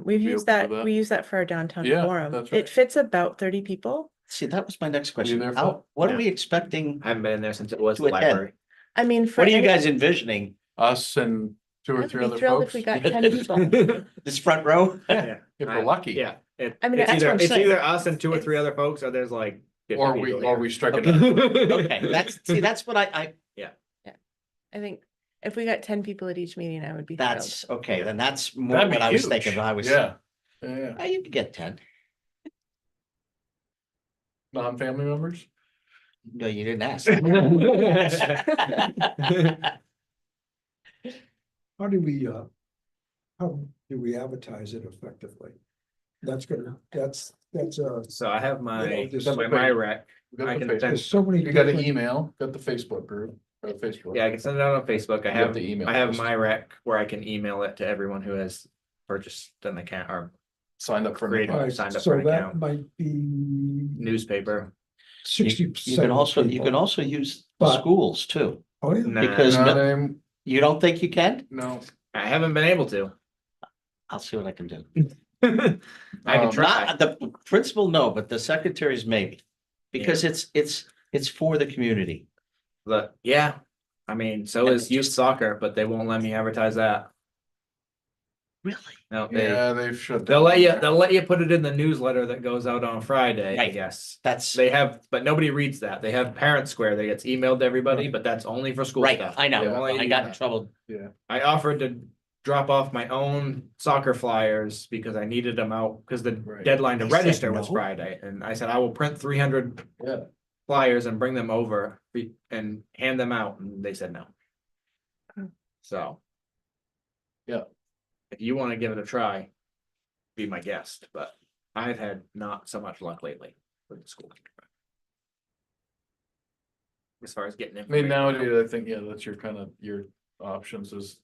We've be used open for that, that. we use that for our downtown Yeah, forum. that's It right. fits about 30 people. See, that was my next question. there, How, Phil? what are Yeah. we expecting? I haven't been in there since it was To the attend. library. I mean, for What are you any- guys envisioning? us and two or I'd three be other thrilled if folks. we got 10 people. This front row? Yeah. If we're lucky. Yeah. I mean, It's that's what I'm it's saying. either us and two or three It's- other folks, or there's like. 50 Or we, people or here. we strike Okay. it. Okay, that's what I, I think if we got 10 people at each meeting, I would be thrilled. that's, okay, then that's more That'd be what I was huge. thinking. I was. Yeah. Yeah, You could get 10. non-family members? No, you didn't ask. How do we advertise it effectively? That's So I have my, just- my rec. We got I the can Facebook- send- there's so many. You got an different- email, got the Facebook group, or Facebook. Yeah, I can send it out on Facebook. I You have have, the email I have list. my rec where I can email it to everyone who has purchased an account or Signed up for. Great. All right, Signed up so for an that account. might be newspaper. 60%. You can also use the But- schools too. Oh, yeah. Nah, Because No, no- name, You don't think you can? no. I haven't been able to. I'll see what I can do. I can try. Not the principal, no, but the secretaries maybe. Because it's for the community. But yeah, I mean, so is youth soccer, but they won't let me advertise that. Really? No, Yeah, they've shut. they'll let you put it in the newsletter that goes out on Friday, I Right. guess. That's They have, but nobody reads that. They have Parent Square that gets emailed to everybody, but that's only for school right. stuff. I They won't know. let you I use got in that. trouble. I offered to drop off my own soccer flyers because I needed them out, because the Right. deadline to They said register was no. Friday, and I said, I will print 300 Yeah. flyers and bring them over and hand them out, and they said no. Oh. So. Yeah. If you wanna give it a try, be my guest, but I've had not so much luck lately with the school. As far as getting I information. mean, out. nowadays, I think, yeah, that's your kind of, your options is.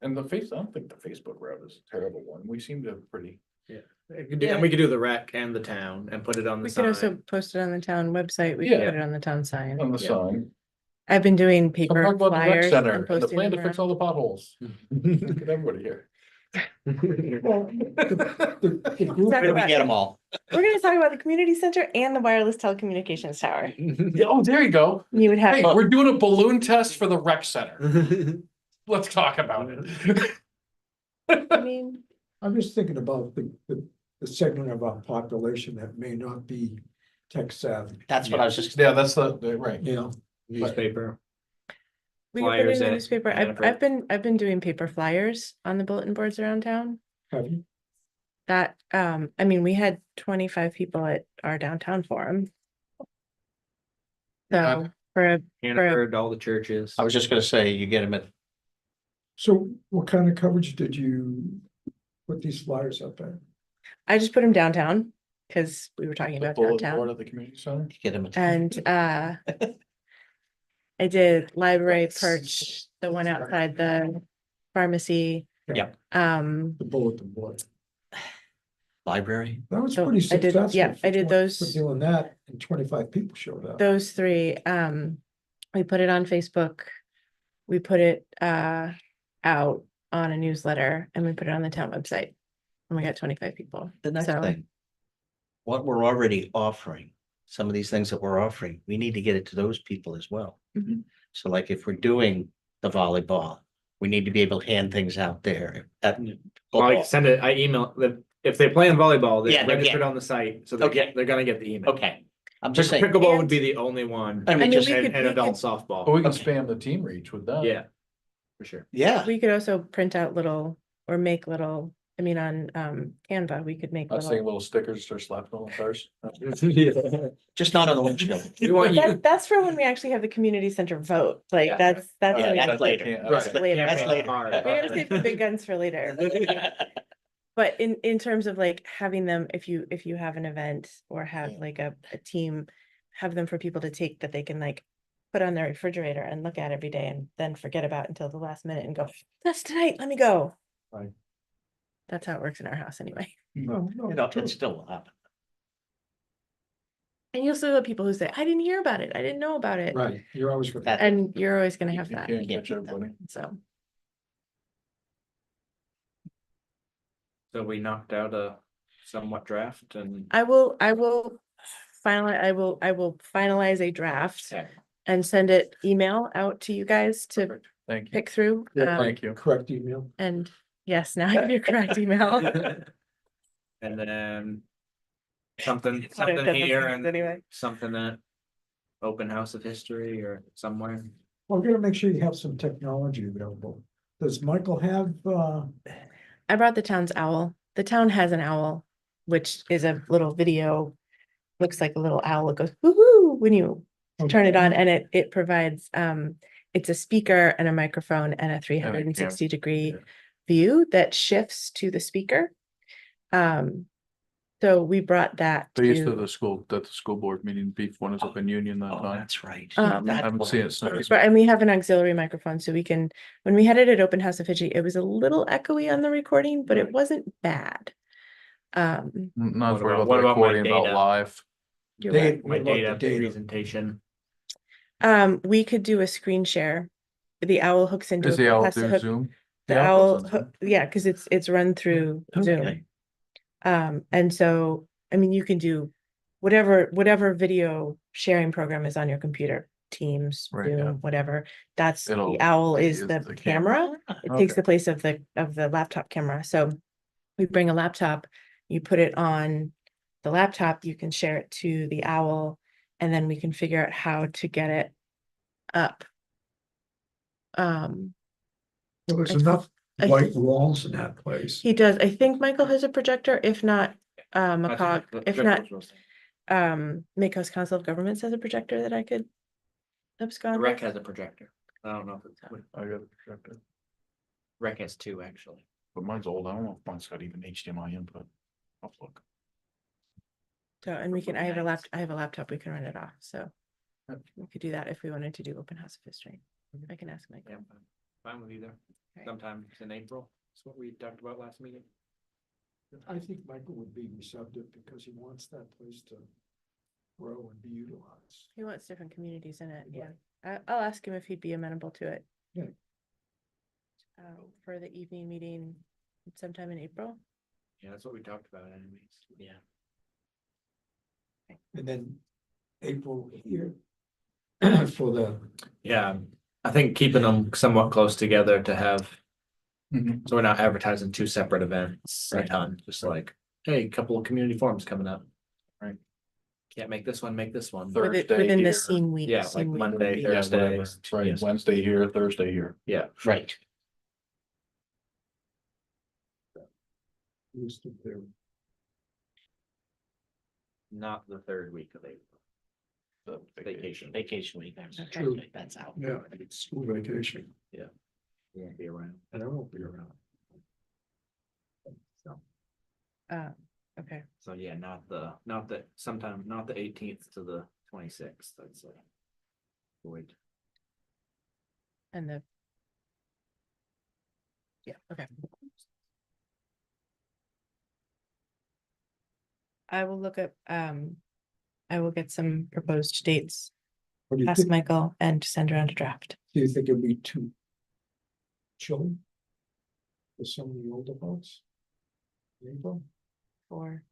And I don't think the Facebook route is a terrible one. We seem to have pretty. And we could do the rec and the town and put it on the We could also sign. post it on the town website. We could Yeah. put it on the town sign. On the Yeah. sign. I've been doing Come paper talk about the rec flyers center and and the posting plan them to fix around. all the potholes. Get everybody here. Well, the Talk Where do we about- get them all? We're gonna talk about the community center and the wireless telecommunications tower. Yeah, oh, there you go. You would have. Hey, we're doing a balloon test for the rec center. Let's talk about it. I mean, I'm just thinking about the segment of our population that may not be tech savvy, That's what I was just. Yeah, that's right. you know? Newspaper. we could put it Flyers in the at newspaper. Hannaford. I've been doing paper flyers on the bulletin boards around town. Have you? that, I mean, we had 25 people at our downtown forum. Yeah. So for Hannaford, all the churches. I was just gonna say, you get them at, So what kind of coverage did you put these flyers up at? I just put them downtown, because we were talking The about bulletin board downtown. of the community center. you get them at. And I did library perch, the one outside the pharmacy. Yep. The bulletin board. Library, That was So pretty I did- successful. yeah, I did for those- doing that and 25 people showed up. Those three, we put it on Facebook. We put it out on a newsletter, and we put it on the town website. And we got 25 people. the next So- thing. What we're already offering, some of these things that we're offering, we need to get it to those people as well. Mhm. So like if we're doing the volleyball, we need to be able to hand things out there. Well, I send it, I email, if they play in volleyball, Yeah, they're they're registered getting- on the site, so Okay. they're gonna get the email. Okay, I'm just saying, Pickleball would And- be the only one, I mean, mean, just, we and could- and we adult could- But softball, we can Okay. spam the team reach with that. yeah, for sure. yeah, We could also print out little, or make little, I mean, on Canva, we could make I'd say little. little stickers or slapping on the cars. just not on the windshield. We want you, That's for when we actually have the community center vote, like, Yeah. that's. Yeah, when we- that's later. Right. Later. That's later. We're gonna save the big guns for later. But in terms of like having them, if you have an event or have Yeah. like a team, have them for people to take that they can like put on their refrigerator and look at every day and then forget about until the last minute and go, that's tonight, let me go. Right. That's how it works in our house anyway. No, no, You know, true. it still will happen. And you'll still have people who say, I didn't hear about it, I didn't know about it. Right, you're always gonna. That- And you're always gonna have You that, can't Yeah. catch everybody. so. so we knocked out a somewhat draft and. I will finalize a draft Okay. and send it email out to you guys to Perfect. Thank you. pick through. Yeah, Thank you. Correct email. And yes, now I have your correct email. And then something Doesn't here exist and anyway. something at open house of history or somewhere. Well, we gotta make sure you have some technology available. Does Michael have, I brought the town's owl. The town has an owl, which is a little video. Looks like a little owl. It goes woo-hoo when you turn it on, and it provides it's a speaker and a microphone and a 360-degree Yeah. view that shifts to the speaker. So we brought that They used to to, the school, at the school board meeting, beef one is up in Union that Oh, time. that's right. Um, I That's haven't what seen it it was. since. and we have an auxiliary microphone, so we can, when we had it at Open House of Fidget, it was a little echoey on the recording, but it Right. wasn't bad. Not What worried about- about what the about my recording, about data? live. You're right. Dave, My what about the data data? presentation. We could do a screen share. The owl hooks into. Is the owl has to through hook- Zoom? The Yeah, owl, it's on Zoom. yeah, because it's run through Zoom. Okay. And so, I mean, you can do whatever video sharing program is on your computer, Teams, Right, yeah. Zoom, whatever. That's, the It'll owl is use the the camera. It takes Okay. the place of the laptop camera. So we bring a laptop, you put it on the laptop, you can share it to the owl, and then we can figure out how to get it up. well, there's I- enough I- white walls in that place. He does. I think Michael has a projector, if not, McCog, if not, Makehouse Council of Governments has a projector that I could The abscond rec with. has a projector. I don't know if it's, I got a projector, rec has two, actually. but mine's old. I don't know if mine's got even HDMI input. I'll look. So, and I have a laptop, we can run it off, so. We could do that if we wanted to do Open House of History. I can ask Mike. Yeah, fine with either. Okay. Sometime in April. That's what we talked about last meeting. I think Michael would be receptive because he wants that place to grow and be utilized. He wants different communities in it, yeah. I'll ask him if he'd be amenable to it. Yeah. For the evening meeting sometime in April. Yeah, that's what we talked about anyways. Yeah. And then April here for the, Yeah, I think keeping them somewhat close together to have, Mhm. so we're not advertising two separate events at a Right. time, just like, hey, a couple of community forums coming up. Right. Can't make this one, make this one. Thursday Within here. the scene week. Yeah, scene like week Monday, week. Yeah, Thursday. whatever. Right, Yes. Wednesday here, Thursday here. Yeah, Right. Who's the third? Not the third week of April. The Vacation. Vacation week. True. That's out. Yeah, it's school vacation, Won't be around. and I won't be around. Okay, So yeah, not the 18th to the 26th, I'd say. Wait. and the. Yeah, okay. I will look up, I will get some proposed dates, What do you ask think? Michael and send around a draft. Do you think it'll be too chilly? For some of the older folks? April, For,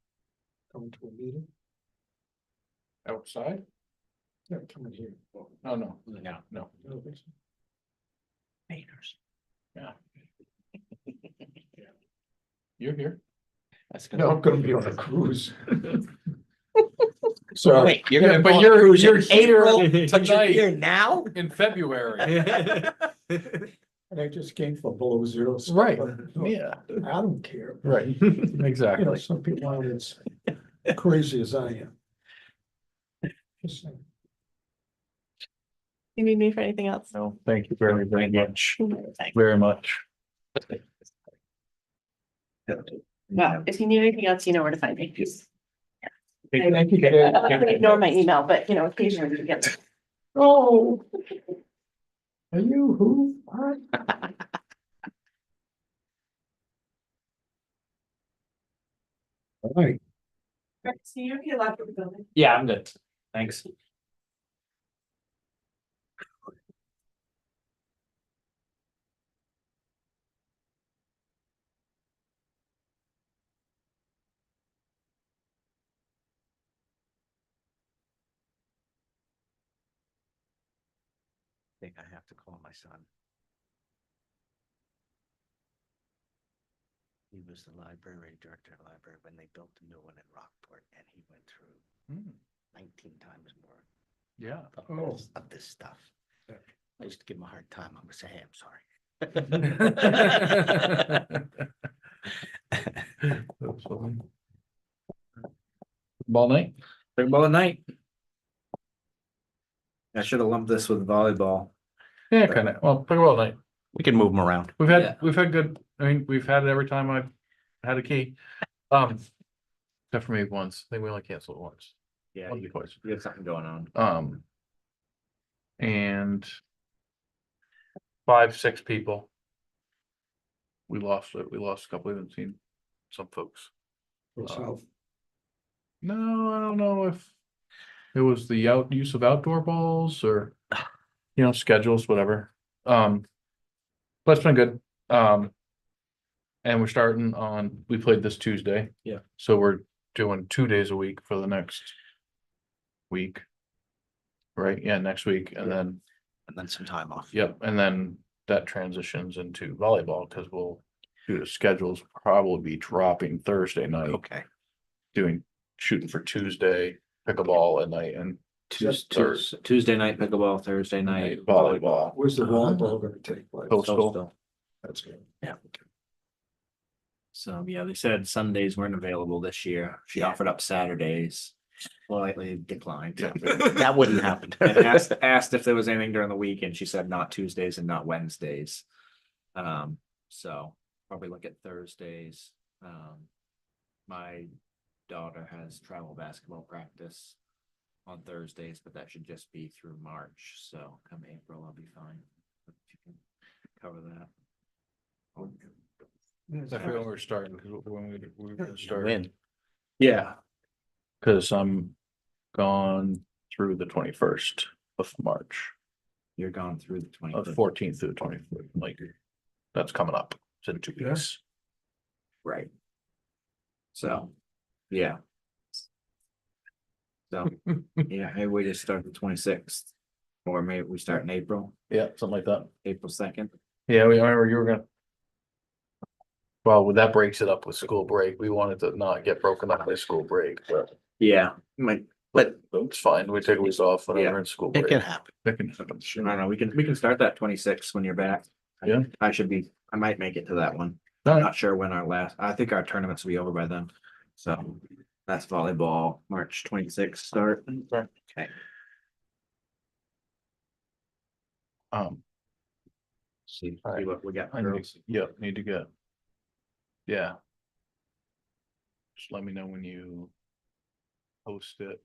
coming to a meeting? outside? Yeah, coming here. Oh, no, no, No. no. I don't think so. You're here. That's No, I'm gonna. gonna be on a cruise. Sorry, Wait, you're Yeah, gonna. but go on you're- a cruise in you're here April, but you're tonight. here now? In February. and I just came from below zero. so- Right, No, yeah, I don't care. right, You know, exactly. some people aren't as crazy as I am. Just saying. you need me for anything else? No, thank you very, very much, Thanks. very much. Well, if you need anything else, you know where to find me. Thank you. Ignore my email, but you know, occasionally you get. Oh. Are you who? What? All right, See you, you left the building. Yeah, I'm good. Thanks. I think I have to call my son. He was the library director of the library when they built the new one in Rockport, and he went through 19 times more Yeah. of this stuff. Yeah. I used to give him a hard time. I'm gonna say, hey, I'm sorry. Ball night? Pickleball at night. I should have lumped this with volleyball. Yeah, kinda, well, pickleball night. We can move them around. We've Yeah. had good, I mean, we've had it every time I've had a key. Except for maybe once, I think we only canceled it once. Yeah, Once or twice. you have something going on. And 5, 6 people. We lost it, we lost a couple, we haven't seen some folks. yourself. No, I don't know if it was the use of outdoor balls or, schedules, whatever. But it's been good. And we're starting on, we played this Tuesday. Yeah. So we're doing 2 days a week for the next week. Right, yeah, next week, and then, And then some time off. yep, and then that transitions into volleyball, because we'll do the schedules, probably be dropping Thursday night, Okay. shooting for Tuesday, pickleball at night, and Tuesday night pickleball, Thursday night night volleyball. Where's the volleyball gonna take place? Coastal. Coastal. That's good. Yeah. So yeah, they said Sundays weren't available this year. She Yeah. offered up Saturdays. Politely declined. That wouldn't happen. And asked if there was anything during the week, and she said not Tuesdays and not Wednesdays. So probably look at Thursdays. My daughter has travel basketball practice on Thursdays, but that should just be through March. So come April, I'll be fine. If you can cover that. I forget when we're starting, because when we're gonna start. Win. Yeah. Cause I'm gone through the 21st of March, You're gone through the of 20th. 14th through the 24th, like, that's coming up, it's in 2 Yeah. weeks. Right. So, yeah. So, yeah, maybe we just start the 26th. Or maybe we start in April, Yeah, something like that. April 2nd. Yeah, I remember you were gonna. Well, that breaks it up with school break. We wanted to not get broken up by school break, but Yeah, but it's fine. We take a week off when Yeah. we're in school It break. can happen. It can happen. I don't know, we can start that 26th when you're back. Yeah. I might make it to that one. I'm not sure when I think our tournaments will be over by then. So that's volleyball, March 26th start. Okay. See what we got. I need, yep, need to get. Yeah. Just let me know when you post it.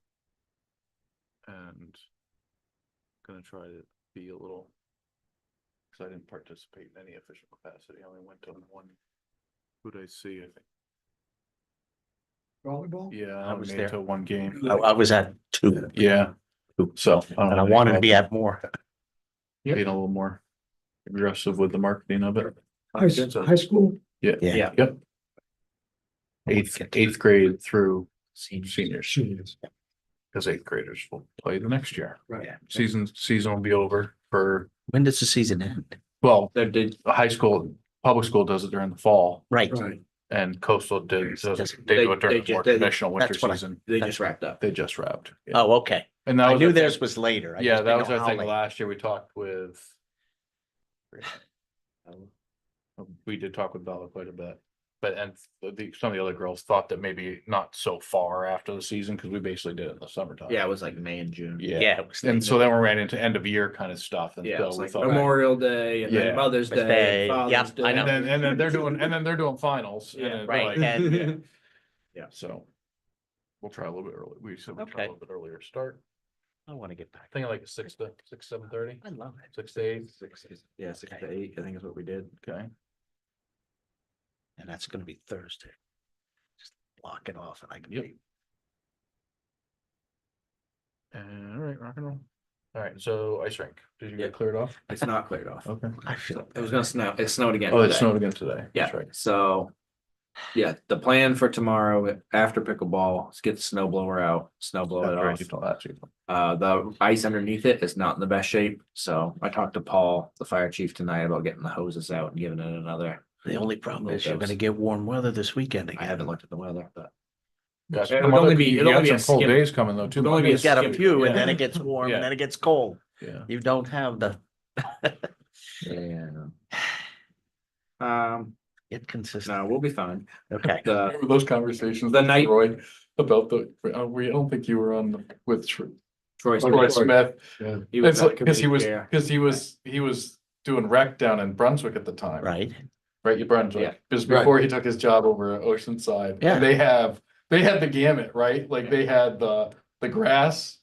And gonna try to be a little. Cause I didn't participate in any official capacity, I only went to one. Who did I see, I think, Volleyball? yeah, I I was was there. there to one game, I was at 2, yeah, so. and I wanted to be at more. Being a little more aggressive with the marketing of it. High school? Yeah. Yep. Eighth grade through seniors, Seniors. because eighth graders will play the next year. Right. Season will be over for, When does the season end? well, They did, the high school, public school does it during the fall, Right. Right. and coastal does, they do it They during the more just- traditional winter that's what I- season. they just wrapped up. They just wrapped. Yeah. Oh, okay. And that I was knew our thing. theirs was later. I Yeah, just that didn't was know our how thing late. last year. We talked with. We did talk with Bella quite a bit, but some of the other girls thought that maybe not so far after the season, because we basically did it in the summertime. Yeah, it was like May and June. Yeah, it was And late. so then we ran into end of year kind of stuff, and Yeah, it so was we like thought. Memorial Day and Yeah. then Mother's Mother's Day, Day, and yep, Father's Day. I know. And then they're doing finals. and Yeah, it's right, like- and- Yeah, so. We'll try a little bit early. We said we'll try a Okay. little bit earlier start. I want to get back. Thinking like a 7:30, I love it. 6 to 8. 6 to 8, I think is what we did. Okay. And that's gonna be Thursday. Just block it off and I can Yep. be. And all right, rock and roll. All right, so ice rink. Did you Yeah. get cleared off? It's not cleared off. Okay. I feel. It was gonna snow. It snowed again. Oh, it today. snowed again today. Yeah, That's right. so. Yeah, the plan for tomorrow after pickleball is get the snow blower out, snow blow it off. You told that, Chief. The ice underneath it is not in the best shape, so I talked to Paul, the fire chief tonight about getting the hoses out and giving it another. The only problem is you're Those. gonna get warm weather this weekend I again. haven't looked at the weather, but. Got It some would only other- be- you it'll got only be some a cold skim. days coming though, too. It'll only be a You've got a skip, few and yeah. then it gets warm Yeah. and then it gets cold. Yeah. You don't have the, Yeah. get consistent. No, we'll be fine. Okay. The, Remember those conversations? The with night- Roy about I don't think you were on with Troy. Roy Smith. He was It's at like, because committee chair. he was doing rec down in Brunswick at the time. Right. Right, you Brunswick, Yeah. because Right. before he took his job over at Oceanside. Yeah. And they had the gamut, right? Like they had the grass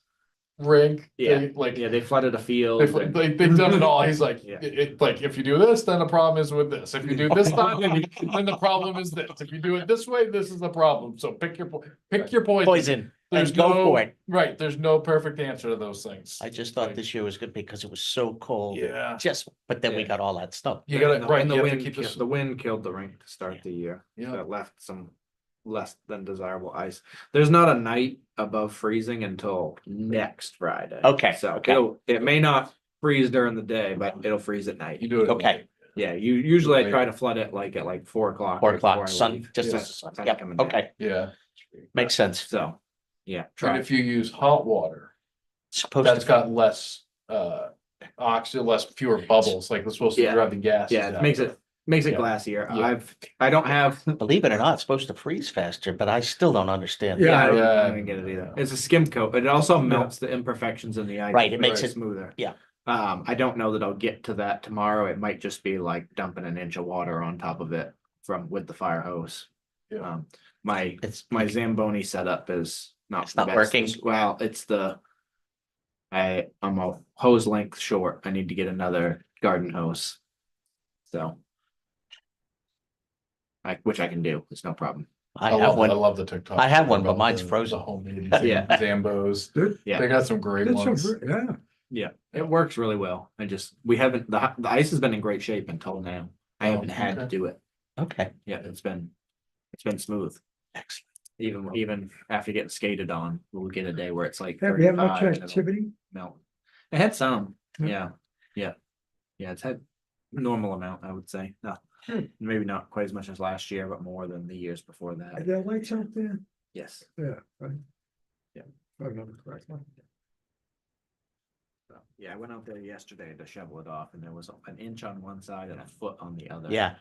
rink. Yeah. Like, Yeah, they flooded a field. and- they've done it all. He's like, Yeah. like, if you do this, then the problem is with this. If you do this time, then the problem is this. If you do it this way, this is the problem. So pick your poison. Poison There's and go no- for it. Right, there's no perfect answer to those things. I just thought this year was good because it was so cold. Yeah. Just, but then we Yeah. got all that stuff. You gotta, And the- right, and the you have to wind, keep this. the wind killed the rink to start the year. Yeah. That left some less than desirable ice. There's not a night above freezing until next Friday. Okay, So okay. it may not freeze during the day, but it'll freeze at night. You do it. Okay. Yeah, usually I try to flood it like at like 4 o'clock. 4 o'clock, sun, just Yeah. as the sun. Sun Yep, coming down. okay, Yeah. makes sense. So, yeah, And try. if you use hot water, Supposed that's to, got less, oxygen, fewer bubbles, like it's supposed to Yeah. drive the gas. Yeah, it makes it Yeah. glassier. Yeah. I don't have. believe it or not, it's supposed to freeze faster, but I still don't understand. Yeah. I Yeah. don't get it either. It's a skim coat. It also melts the imperfections in the ice. Right, it makes Right. it- smoother. yeah. I don't know that I'll get to that tomorrow. It might just be like dumping an inch of water on top of it with the fire hose. Yeah. My It's, Zamboni setup is not. It's the not best. working? Well, it's I'm a hose length short. I need to get another garden hose. So. Which I can do. It's no problem. I love have I one. love the TikTok. I have one, but about mine's the frozen. homemade Yeah. Zambos. Good. Yeah. They got some great That's ones. some, yeah. Yeah, it works really well. We haven't, the ice has been in great shape until now. I Oh, haven't had to okay. do it. Okay, Yeah, it's been smooth. excellent. Even after getting skated on, we'll get a day where it's like Have you had much 35 and it'll activity? melt. It had some, Yeah. yeah. It's had normal amount, I would say. No, Hmm. maybe not quite as much as last year, but more than the years before Are that. there lights out there? Yes. Yeah, right. Yeah. If I remember correctly. So, yeah, I went out there yesterday to shovel it off and there was an inch on one side and a foot on the other. Yeah,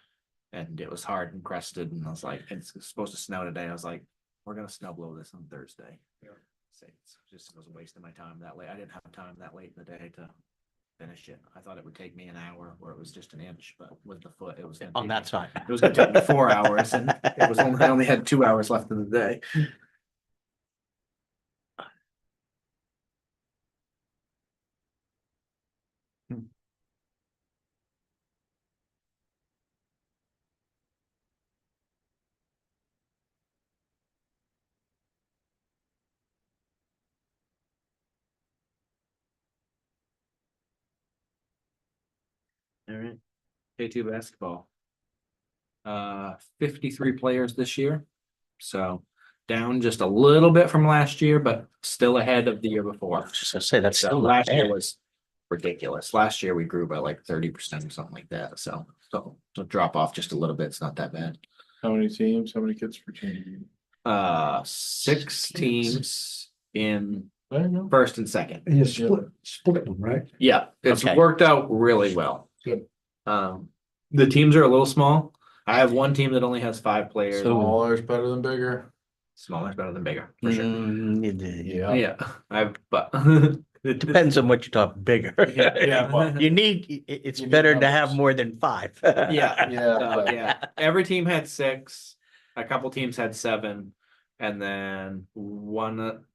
And it was hard and crested, and I was like, it's supposed to snow today, I was like, we're gonna snow blow this on Thursday. So it's just was a waste of my time that late, I didn't have time that late in the day to finish it, I thought it would take me an hour, where it was just an inch, but with the foot, it was. gonna On take that me- side. It was gonna take me 4 hours, and it was only, I only had 2 hours left in the day. All right, K2 basketball. 53 players this year. So down just a little bit from last year, but still ahead of the year before. Just to say, that's So still not last year bad. was ridiculous. Last year we grew by like 30% or something like that. So to drop off just a little bit, it's not that bad. How many teams, how many kids per team? 6 teams in I don't know. first and second. And you split them, right? Yeah, it's Okay. worked out really well. Good. The teams are a little small. I have one team that only has 5 players. Smaller is better than bigger. Smaller is better than bigger, for sure. Yeah. Yeah, but. It depends on what you talk bigger. Yeah, well, You need, it's You need better to have numbers. more than 5. Yeah, Yeah, but- yeah, every team had 6, a couple teams had 7, and then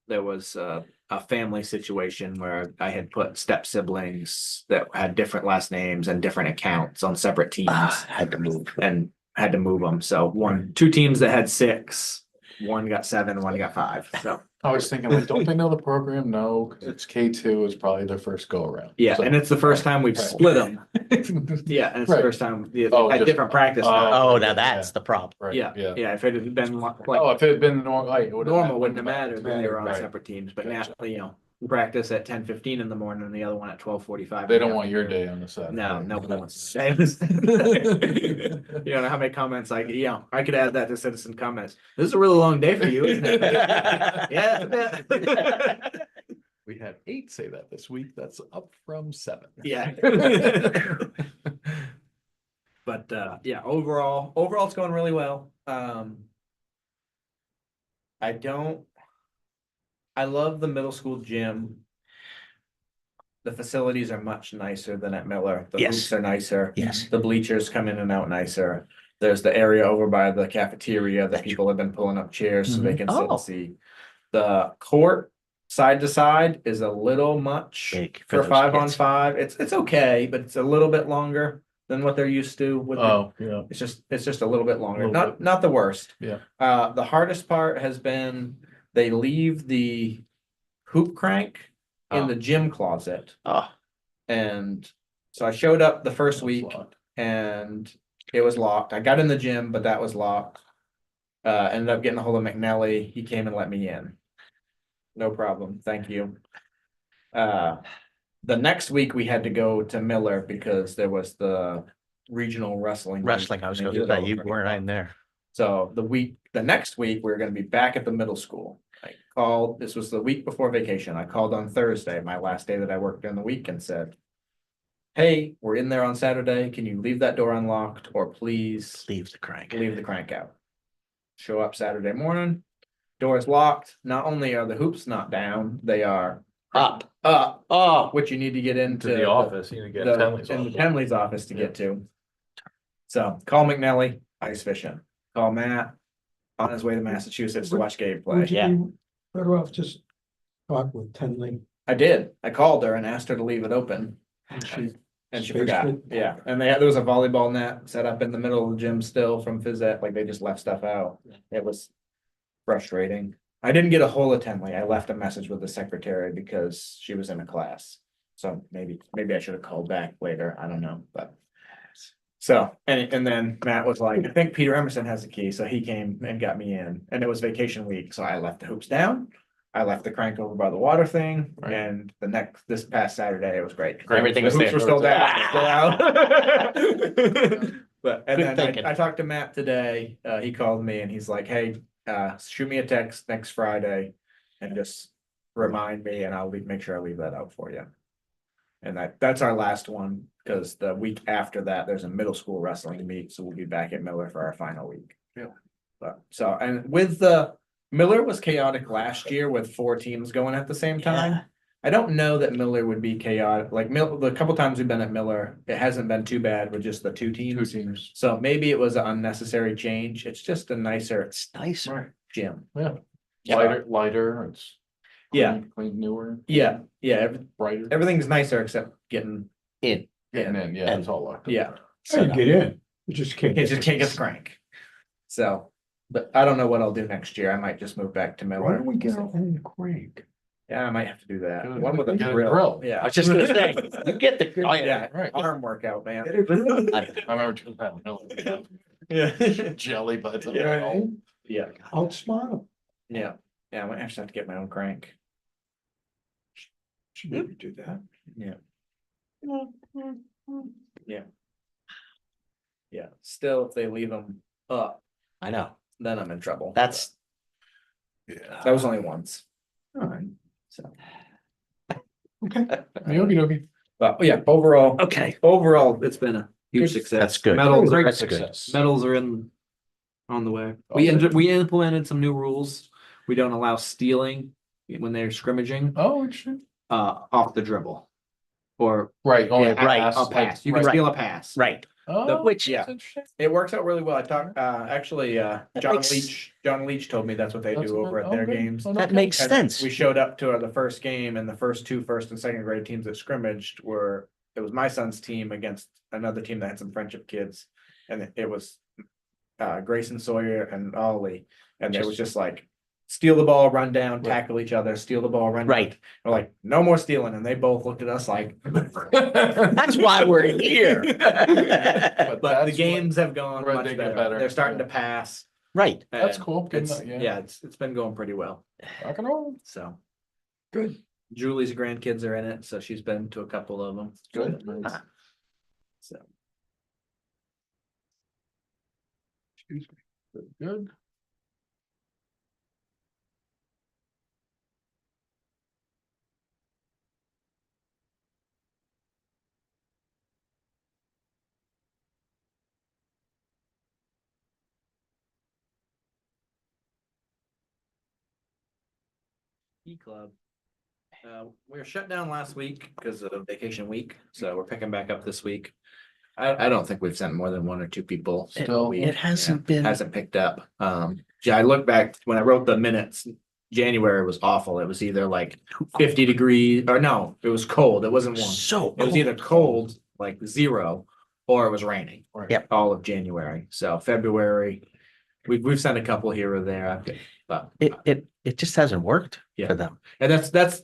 there was a family situation where I had put step siblings that had different last names and different accounts on separate teams Had to move. and had to move them. So 2 teams that had 6, one got 7, one got 5. So I was thinking, like, don't they know the program? No, 'cause it's K2 is probably their first go around. yeah, So- and it's the first time we've Right. split them. Yeah, and it's the Right. first time they Oh, had just- different practice. now. Oh, yeah, now that's the problem. Right, Yeah, yeah. yeah. If it had been like Oh, if it had been normal, like. normal, wouldn't have mattered. Then they were on Right. separate teams. But now, Gotcha. you know, we practice at 10:15 in the morning, and the other one at 12:45. They don't want your day on the side. No, nobody wants to say this. You don't know how many comments like, yeah, I could add that to citizen comments. This is a really long day for you, isn't it? Yeah. it's a bit. We had 8 say that this week. That's up from 7. Yeah. But yeah, overall it's going really well. I love the middle school gym. The facilities are much nicer than at Miller. The Yes. hoops are nicer. Yes. The bleachers come in and out nicer. There's the area over by the cafeteria that people have been pulling up chairs so they can sit Oh. and see. The court side to side is a little much Big for those 5-on-5. kids. It's okay, but it's a little bit longer than what they're used to with. Oh, yeah. It's just a little bit longer, Little not the worst. Yeah. The hardest part has been they leave the hoop crank in Oh. the gym closet. Oh, And so I showed up the first week and it was locked. I got in the gym, but that was locked. Ended up getting a hold of McNelly. He came and let me in. No problem. Thank you. The next week we had to go to Miller because there was the regional wrestling. meet, wrestling, I was and gonna it was say, over. you weren't in there. So the next week, we're gonna be back at the middle school. I called, this was the week before vacation. I called on Thursday, my last day that I worked during the week and said. Hey, we're in there on Saturday. Can you leave that door unlocked or please Leave the crank. leave the crank out? Show up Saturday morning, door is locked. Not only are the hoops not down, they are Up. oh, which you need to get into To the office, you get Tenley's in the office. Tenley's office to get to. So call McNelly, ice fishing, call Matt on his way to Massachusetts to watch Gabe play. Would Yeah. you be better off just talk with Tenley? I did. I called her and asked her to leave it open And she and she spaced forgot. it? Yeah, and there was a volleyball net set up in the middle of the gym still from phys ed, like they just left stuff out. It was frustrating. I didn't get a hold of Tenley. I left a message with the secretary because she was in a class. So maybe I should have called back later. I don't know, but. So, and then Matt was like, I think Peter Emerson has the key, so he came and got me in, and it was vacation week, so I left the hoops down. I left the crank over by the water thing, Right. and this past Saturday, it was great. Everything The was hoops there. were still down, still out. But, and Good then thinking. I talked to Matt today, he called me and he's like, hey, shoot me a text next Friday and just remind me and I'll make sure I leave that out for you. And that's our last one, because the week after that, there's a middle school wrestling meet, so we'll be back at Miller for our final week. Yeah. But, so, and with Miller was chaotic last year with 4 teams going at the same time. I don't know that Miller would be chaotic, like the couple times we've been at Miller, it hasn't been too bad with just the 2 Two teams. teams. So maybe it was an unnecessary change, it's just a nicer It's nicer. gym. Yeah. Yeah. Lighter, it's. Yeah. Clean, newer, Yeah, brighter. everything's nicer except getting, In, Getting in, yeah, it's all locked up. yeah. You can get in, you just can't. You just can't get the crank. So, but I don't know what I'll do next year. I might just move back to Why Miller. don't we get our own crank? Yeah, I might have to do that. Get a- One with a get a grill. grill. Yeah. I was just gonna say, you get the. oh, Yeah, Right. arm workout, man. I remember doing that. Yeah. Jelly, but. Yeah. Yeah, Outsmart them. yeah, yeah, I might actually have to get my own crank. Should maybe do that. Yeah, still, if they leave them up, I know, then I'm in trouble. that's, Yeah. That was only once, All right, so, Okey-dokey. but yeah, overall, okay, it's been a huge Good. success. That's good. Medals are, That's good. Success. Medals are on the way. Okay. We implemented some new rules. We don't allow stealing when they're scrimmaging, Oh, interesting. off the dribble. Or Right, only yeah, right, a pass. You can right. steal a pass. right, Oh, which- yeah. that's interesting. It works out really well. I talked, actually, John makes- Leach told me that's what they That's do what- over at oh, their good. games. Oh, no that kidding. makes And sense. We showed up to the first game, and the first 2 first and second grade teams that scrimmaged it was my son's team against another team that had some friendship kids. And it was Grayson Sawyer and Ollie, and it was just like steal the ball, run down, tackle each other, steal the ball, run down. Right, We're like, no more stealing, and they both looked at us like. that's why we're here. But the that's games have gone where much they get better. better, They're starting to yeah. pass. Right, That's and cool. Good It's, enough, yeah. yeah, it's been going pretty well, Rock and roll. so. good. Julie's grandkids are in it, so she's been to a couple of them. Good. So, Excuse me. Good. E-Club. We were shut down last week because of vacation week, so we're picking back up this week. I don't think we've sent more than 1 or 2 people. Still. it hasn't been, Hasn't picked up. Yeah, I look back when I wrote the minutes, January was awful. It was either like 50 degrees, or no, it was cold. It wasn't warm. so. It was either cold, like 0, or it was raining. Right. Yep. All of January. So February, we've sent a couple here or there, but It just hasn't worked Yeah. for them. and that's.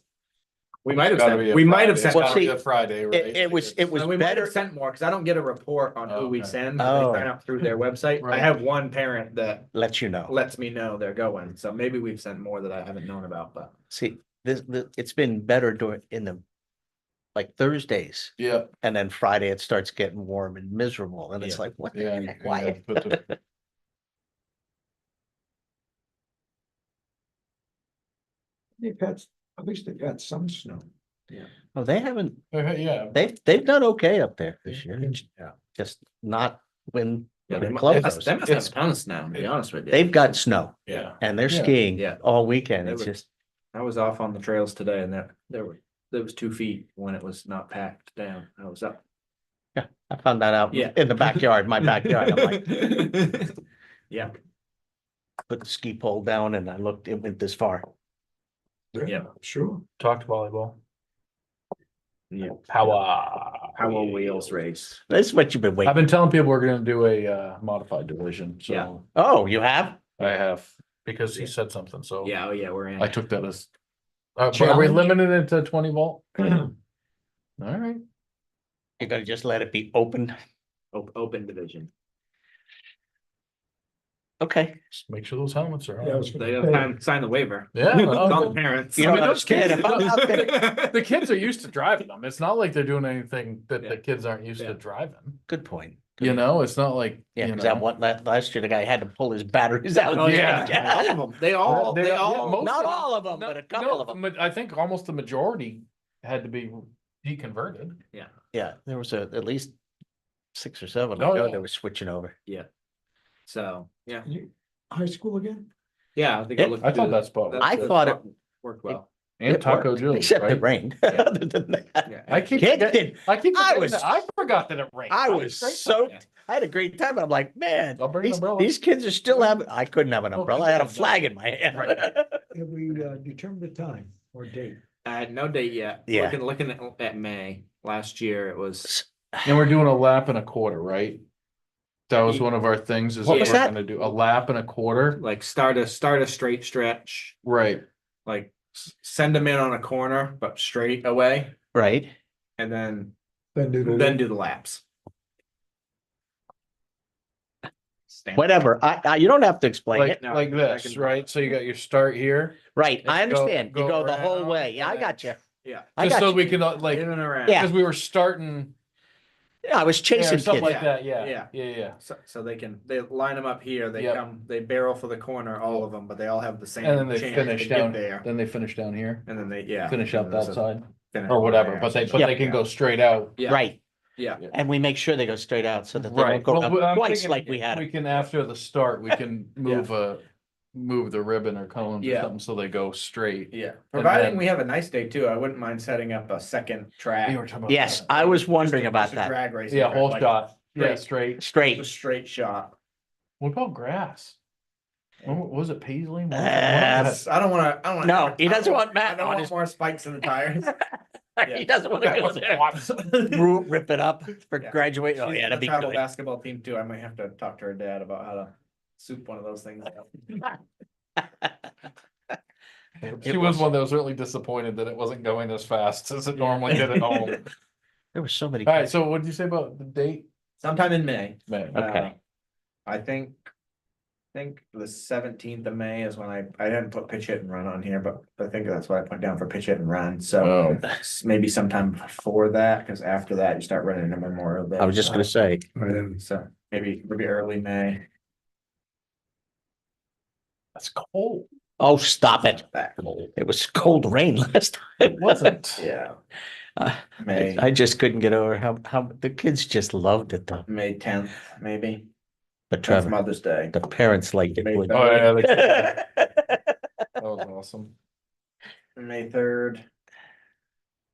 We might have Gotta be sent, a we might Friday. have sent. Well, Gotta be see, a Friday, right? It was We might better, have sent more, because I don't get a report on who we Okay. send. They Oh. sign up through their website. I Right. have one parent that let you know. lets me know they're going, so maybe we've sent more that I haven't known about, but. See, it's been better during, like Thursdays, Yeah, and then Friday it starts getting warm and miserable, and it's Yeah. like, what the yeah. heck, why? They've had, at least they've had some snow. Oh, they haven't, Yeah. they've done okay up there this year, Yeah. just not when Yeah, the they club must goes. they must have a ton of snow, to be honest with you. They've got snow, Yeah, and they're Yeah. skiing Yeah. all weekend, They it's were- just, I was off on the trails today, and there was 2 feet when it was not packed down. I was up. I found that out Yeah. in the backyard, my backyard, I'm like, Yeah, put the ski pole down and I looked, it went this far. Yeah. Sure. Talked volleyball. yeah. Power wheels race. This is what you've been I've waiting, been telling people we're gonna do a modified division, Yeah. so oh, you have? I have, because he said something, so. Yeah, oh yeah, we're in. I took that as. Are we Challenge? limited it to 20 volt? All right. You're gonna just let it be open, Open division. okay. Just make sure those helmets are Yeah, I on. was gonna They have say, time to sign the waiver. Yeah. It's on the oh, parents. You I mean, don't those kids- understand, if I'm out there, The kids are used to driving them. It's not like they're doing anything that Yeah. the kids aren't used Yeah. to driving. good point. You know, it's not like. Yeah, you because that know. one, last year, the guy had to pull his batteries out. Oh, Yeah. All of them. They all, They- they yeah, all. most Not of them. all of them, No, but a couple no, of them. I think almost the majority had to be deconverted. Yeah, there was at least 6 or 7 Oh, ago yeah. that were switching over. So, yeah, High school again? yeah. I think Yeah, looked I thought good. that spot. I That thought spot worked well. And It Taco worked, Joe's, except it right? rained. Yeah. Other than that, Yeah. I keep Kids forgetting, did. I keep I forgetting was- that. I forgot that it rained. I That was great. so, Yeah. I had a great time. I'm like, man, I'll bring an these, umbrella. these kids are still having, I couldn't have an Oh, umbrella. I had a goodness. flag in my hand. Right. Have we determined the time or date? I had no date yet. Yeah. Looking at May, last year it was, And we're doing a lap and a quarter, right? That was one of our things is What that was we're that? gonna do a lap and a quarter. like, start a straight stretch, Right. like send them in on a corner, but straight away, Right. and then Then do the. do the laps. Stamp. Whatever. you don't have to explain Like, it. No, like I this, can- right? So you got your start here, Right. I Let's go- understand. You go go the whole around way. Yeah, I and got you. Yeah. I just got so you. we can like, In and around. Yeah. because we were starting. Yeah, I was Yeah, or chasing something kids. like that, yeah, Yeah. yeah. So they line them up here, they Yep. come, they barrel for the corner, all of them, but they all have the same And then they chance finish to get down, there. then they finish down here, And then they, yeah. finish and out there's that a side finish or line whatever, there. but they Yep. can go straight out. Yeah. Right. Yeah. And we make sure they go straight out so that they Right. don't go Well, up I'm twice thinking like we had. We can, after the start, we can move the ribbon or cones or Yeah. something so they go straight. Yeah, providing then- we have a nice day too, I wouldn't mind setting up a second track. You were talking about Yes, that. I was Just a- wondering about just a that. Drag racing. Yeah, track, whole like shot, yeah, straight. straight. Straight. A straight shot. What about grass? What was it Paisley? What was it? That's- I don't wanna. No, he doesn't want Matt I don't on want his- more spikes in the tires. He doesn't want to go there. Rip it up for Yeah. graduate. Oh, She's yeah, in that'd the be travel good. basketball team too, I might have to talk to her dad about how to soup one of those things out. She was one that was really disappointed that it wasn't going as fast as it normally did at home. There were so many. Alright, so what did you say about the date? Sometime in May. Man, Okay. I think the 17th of May is when I didn't put pitch hit and run on here, but I think that's what I put down for pitch hit and run, so. Oh. Maybe sometime before that, cause after that you start running into Memorial Day. I was just gonna say, So maybe early May. That's cold. oh, stop it. That, It was cold rain last time. It wasn't. yeah. Uh, May, I just couldn't get over how the kids just loved it though. May 10th, maybe. But That's Trevor, Mother's Day. the parents liked it. May more than- Oh, yeah, we that did. was awesome. May 3rd.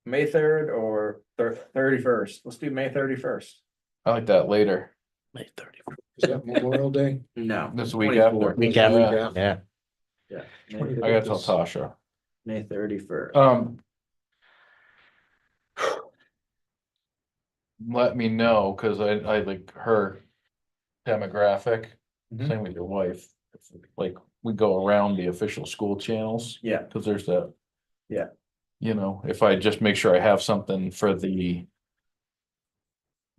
May 3rd or 31st. Let's do May 31st. I like that later, May 31st. Is that Memorial Day? No. this week after. Week after, Yeah. yeah. Yeah. I gotta tell Tasha. May 31st. Let me know, cause I like her demographic, Mhm. same with your wife. Like, we go around the official school channels, Yeah, cause there's that. Yeah. You know, if I just make sure I have something for the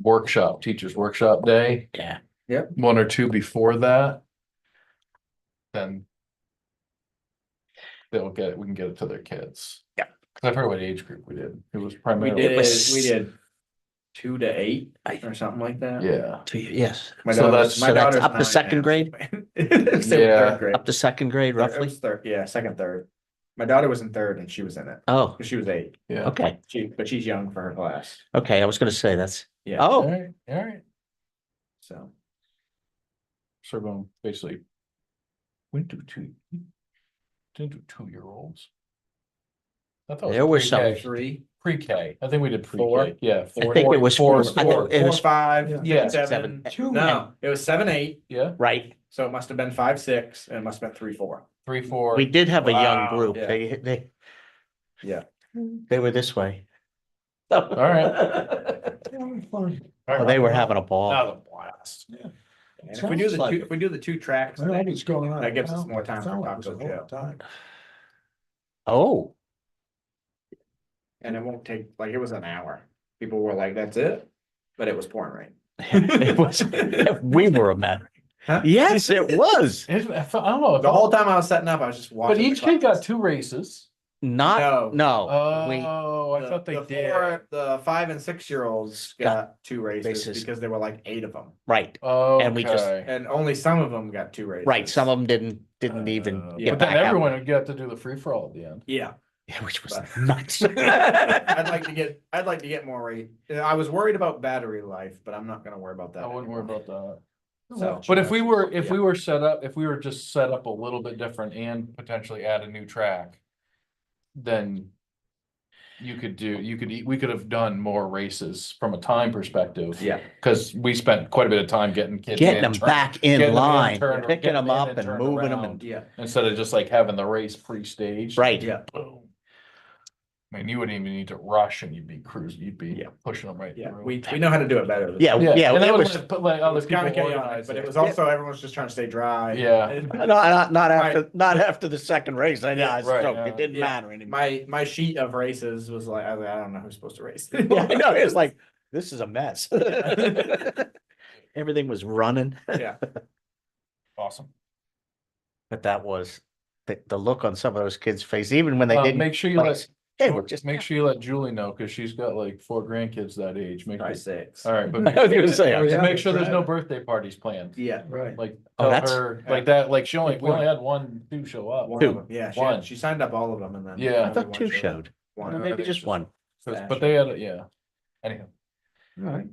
workshop, teachers workshop day, Yeah. one or two before that, then they'll get it, we can get it to their kids. Yeah. 'Cause I've heard what age group we did. It was we primarily. did, was- we did 2 to 8 or something like that. Yeah, Yes. My So daughter's- that's- my so that's daughter's up to 9 second now. grade? Same with Yeah. third grade. Up to second grade It roughly? was third, yeah, second, third. My daughter was in third and she was in it, Oh, 'cause she was 8. yeah. okay. But she's young for her class, Okay, I was gonna say that's, yeah, oh, Alright, so. so we're going basically. We do didn't do 2-year-olds. I thought it There were pre-K. some. 3, Pre-K, I think we did Four? pre-K, yeah. I think it was four. I think it 4, was 5, Yeah. 7. Two. No, it was 7, 8, Yeah, right. so it must have been 5, 6, and it must have been 3, 4. 3, 4. We did have a young Wow, group. yeah. They. Yeah. They were this way. All right. Fun. Well, they were having a ball. That was a blast. And if we do Sounds like it. if we do the 2 tracks, I don't know what's going on. That gives us more time for Sound like it was Taco a whole Joe. time. Oh, and it won't take, like, it was an hour. People were like, that's it, but it was pouring rain. it was, we were a mess. Huh? Yes, it was. I don't know. The whole time I was setting up, I was just watching. But each the kid got classes. 2 races. Not, no, we, Oh, I thought they did. The 5 and 6-year-olds got 2 races races. because there were like 8 of them, right, Oh, And we just- and only some of them got 2 races. right. Some of them didn't even Yeah. get But then back out. everyone would get to do the free for all at the end. Yeah, Yeah, which was But- nuts. I'd like to get more rate. I was worried about battery life, but I'm not gonna worry about that. I wouldn't worry anymore. about that. So, But if we were set up, if we were just set up a little bit different and potentially add a new track. Then. We could have done more races from a time perspective. yeah, Cause we spent quite a bit of time getting kids. Getting in, them turn- back getting in them in, line, turn- picking getting them in up and turned moving them around, and, yeah, instead of just like having the race pre-staged. right. yeah, Boom. I mean, you wouldn't even need to rush and you'd be cruising, you'd be Yeah. pushing them right yeah. through. We know how to do it better. Yeah, yeah, And that it would was, let It other was people kind of chaotic, organize but it it. was also, everyone's just trying to stay dry. Yeah. And not after the second race, I know, Yeah, I right, stroked, yeah. it didn't Yeah. matter anymore. My sheet of races was like, I don't know who's supposed to race. Yeah, I know, it's like, this is a mess. Everything was running, Yeah, Awesome. but that was, the look on some of those kids' face, even when they didn't. Make sure you place, They were just. make sure you let Julie know, cause she's got like 4 grandkids that age. Make by sure, 6. all right, but I was gonna say, Oh, yeah. just make sure there's no birthday parties planned. Yeah. Right. Like, Oh, tell that's- her, like that, like we Good only had 1, 2 show up. One Two. of them, yeah, One. she signed up all of them and then. Yeah. I I only thought one 2 showed up. showed, One. or maybe just one, But they had, yeah. Anyhow, Right.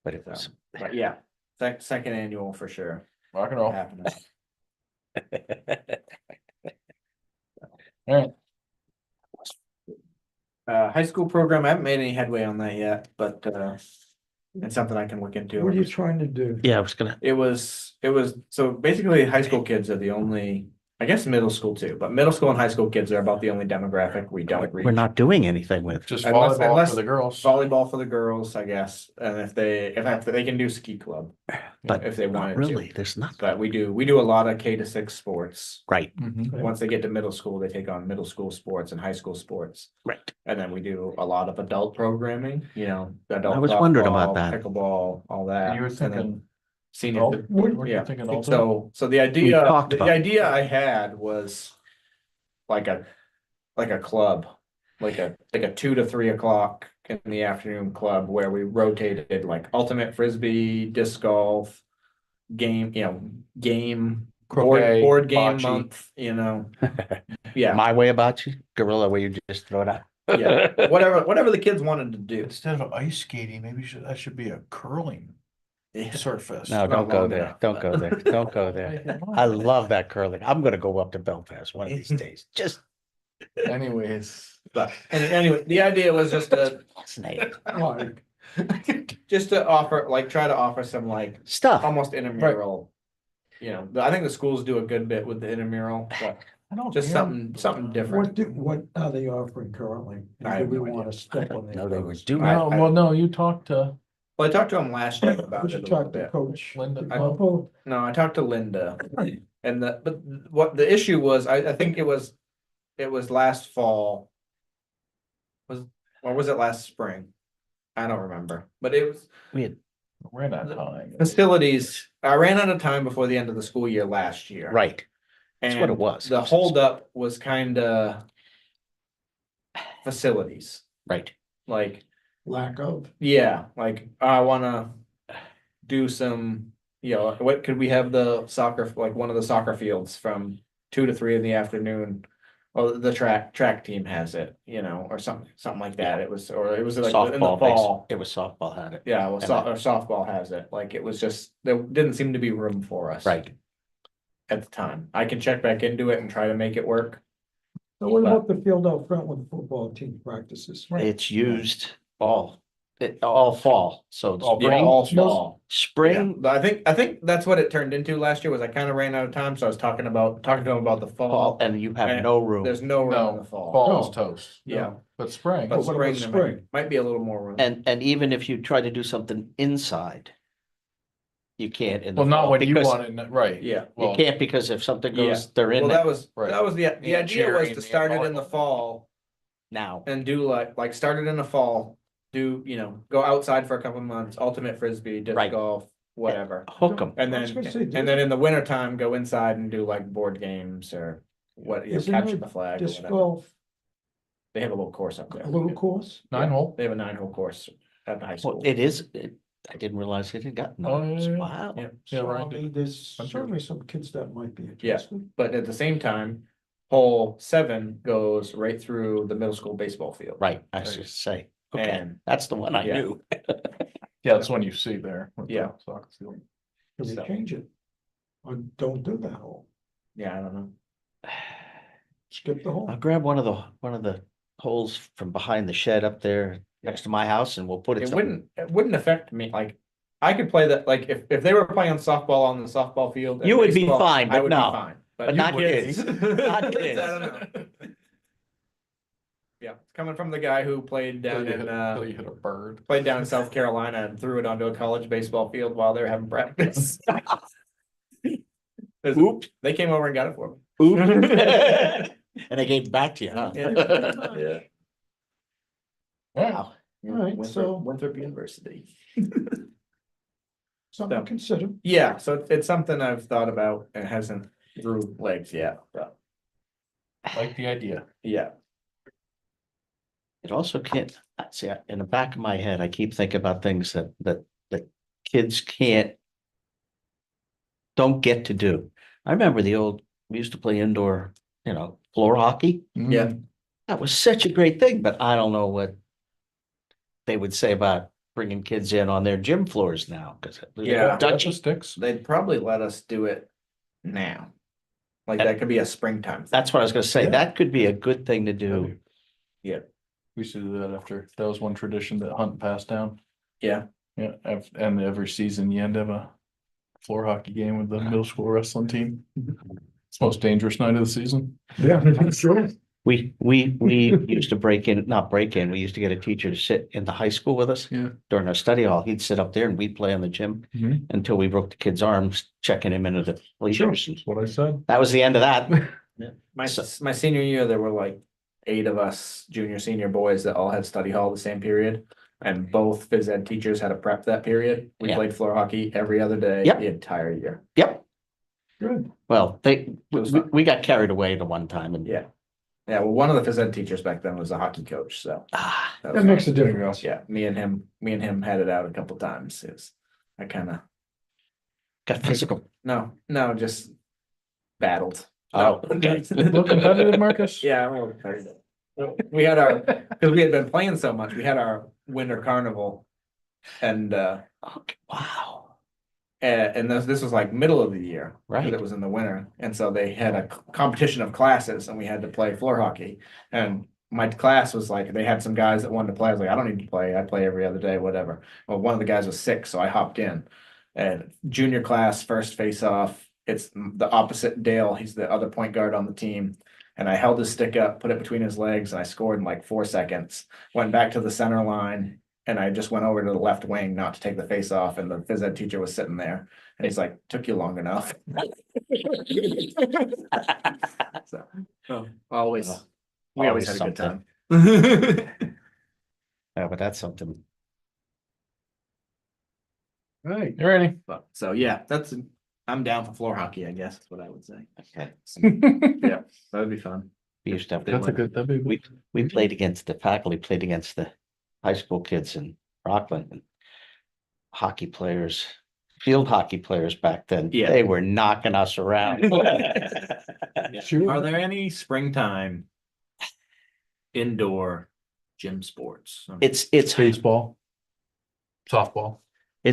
but it was. But yeah, second annual for sure. rock and roll. Happening. All right. High school program, I haven't made any headway on that yet, but it's something I can look into. What are you trying to do? Yeah, I was gonna, It was, so basically, high school kids are the only, I guess middle school too, but middle school and high school kids are about the only demographic we don't reach. we're not doing anything with. Just Unless- volleyball unless- for the girls. Volleyball for the girls, I guess, and if they can do ski club. But if they not wanted really, to, there's nothing, but we do a lot of K-6 sports. right, Mhm. Once they get to middle school, they take on middle school sports and high school sports. right. And then we do a lot of adult programming, adult. I was wondering about softball, that. Pickleball, all that. You were and then thinking, Senior. what were you Yeah, thinking also? so the idea, talked the about- idea I had was like a club, like a 2 to 3 o'clock in the afternoon club where we rotated like ultimate frisbee, disc golf, game, Croquet, board game bocce. month, yeah, My way about you, gorilla, where you just throw it out. yeah, whatever the kids wanted to do. Instead of ice skating, maybe that should be a curling Yeah. surface. No, not don't go long there, enough, don't but- go there, don't go there. I love that curling. I'm gonna go up to Belfast one of these days, just Anyways. But anyway, the idea was just to fascinating Like, try to offer some like stuff. almost intramural. I think the schools do a good bit with the intramural, but I don't. just something different. what are they offering currently? I Do have we no idea. want to step on No, their they were toes? doing. No, well, no, you talked to Well, I talked to them last year about Would it you a little talk to bit. Coach? Linda. Popo? No, I talked to Linda, and but what the issue was, I think it was last fall. Or was it last spring? I don't remember, but it was We had, ran out of time. facilities. I ran out of time before the end of the school year last year. right, that's what it And was. The holdup was kinda facilities, right, like, Lack of. yeah, like I wanna do some, what could we have the soccer, like one of the soccer fields from 2 to 3 in the afternoon? Or the track team has it, or something like that. It was like in the softball, fall. it was softball had it, Yeah, well, And then- or softball has it. Like it was just, there didn't seem to be room for us. right, At the time. I can check back into it and try to make it work. So what about the field out front when the football team practices? it's used all fall, so All Yeah, spring, all fall. spring, Yeah, but I think that's what it turned into last year was I kind of ran out of time, so I was talking to him about the fall, fall. and you have And no room. There's no room in No, the fall. fall is No. toast, Yeah, but spring. but what about spring, there spring? might be a little more room. And even if you try to do something inside, you can't in the Well, not fall what you because wanted, right? Yeah. you Well, can't, because if something Yeah. goes, they're in Well, there Right. that was the Yeah, idea was cheering, to yeah, start it in the volleyball. fall now. and do like start it in the fall, go outside for a couple months, ultimate frisbee, disc Right. golf, whatever. Hook them. And I was then, gonna say, and then in the winter time, go inside and do like board games or Isn't capture there the flag or Disc whatever. golf, They have a little course up there. a little course? 9 hole. They have a 9-hole course at the high Well, school. it is, I didn't realize it had gotten. Oh, yeah, yeah, yeah. Wow. Yeah. Yeah, So, I right. mean, there's I'm sure. certainly some kids that might be Yeah. interested. But at the same time, hole 7 goes right through the middle school baseball field. Right, I was just say, okay, And that's the one I Yeah. knew. Yeah, that's one you see there. with the Yeah. soccer field. Can we So- change it? Or don't do that hole, yeah, I don't know. skip the hole. I'll grab one of the holes from behind the shed up there next to my house and we'll put it. It wouldn't affect me, like, I could play that, like, if they were playing softball on the softball field. and You would be baseball, fine, I but would be no. fine, But you not wouldn't. kids. Not kids. I don't know. Yeah, coming from the guy who played down Till you in, hit- till you hit a bird. played down in South Carolina and threw it onto a college baseball field while they were having practice. Oops. They came over and got it for me. Oops. And I gave it back to you, huh? Yeah. Wow. Yeah, All right, Winthrop- so- Winthrop University. Something So- to consider. Yeah, so it's something I've thought about and hasn't drew legs yet, but Like the idea. yeah. It also can't, see, in the back of my head, I keep thinking about things that kids don't get to do. I remember we used to play indoor, floor hockey. Yeah. That was such a great thing, but I don't know what they would say about bringing kids in on their gym floors now, because Yeah. Dutch sticks. They'd probably let us do it now. Like that could be a springtime. thing. that's what I was gonna say. Yeah. That could be a good thing to do. We used to do that after, that was one tradition that Hunt passed down. Yeah, Yeah, and every season you end to have a floor hockey game with the middle school wrestling team. It's the most dangerous night of the season. Yeah, I'm sure. We used to not break in, we used to get a teacher to sit in the high school with us. Yeah. During our study hall, he'd sit up there and we'd play on the gym Mhm. until we broke the kid's arms, checking him into the bleachers. That's what I said. That was the end of that. my So- my senior year, there were like 8 of us, junior, senior boys that all had study hall the same period. And both phys ed teachers had a prep that period. We Yeah. played floor hockey every other day, Yep. the entire year. Yep, Good. well, It was fun. we got carried away the one time and. Yeah. Yeah, well, one of the phys ed teachers back then was a hockey coach, so. Ah, that That was makes fun. a difference. Yeah, me and him had it out a couple times. I kind of, got physical. no, just battled. Oh, No. okay. Look competitive, Marcus? Yeah, I'm a little competitive. We had because we had been playing so much, we had our winter carnival. And Okay, wow. and this was like middle of the year. 'cause Right. It was in the winter, and so they had a competition of classes and we had to play floor hockey. And my class was like, they had some guys that wanted to play. I was like, I don't need to play. I play every other day, whatever. Well, one of the guys was sick, so I hopped in. And junior class, first face off, it's the opposite Dale. He's the other point guard on the team. And I held his stick up, put it between his legs, and I scored in like 4 seconds. Went back to the center line, and I just went over to the left wing not to take the face off, and the phys ed teacher was sitting there. And he's like, took you long enough. So, always, we always had a good time. Yeah, but that's something. Right. You ready? But, so yeah, I'm down for floor hockey, I guess, is what I would say. Okay. Yeah, that would be fun. We used to have. That's a good, that'd be. We played against the faculty, played against the high school kids in Rockland. And hockey players, field hockey players back then, Yeah. they were knocking us around. Sure. Are there any springtime indoor gym sports? I mean, It's Baseball. Softball.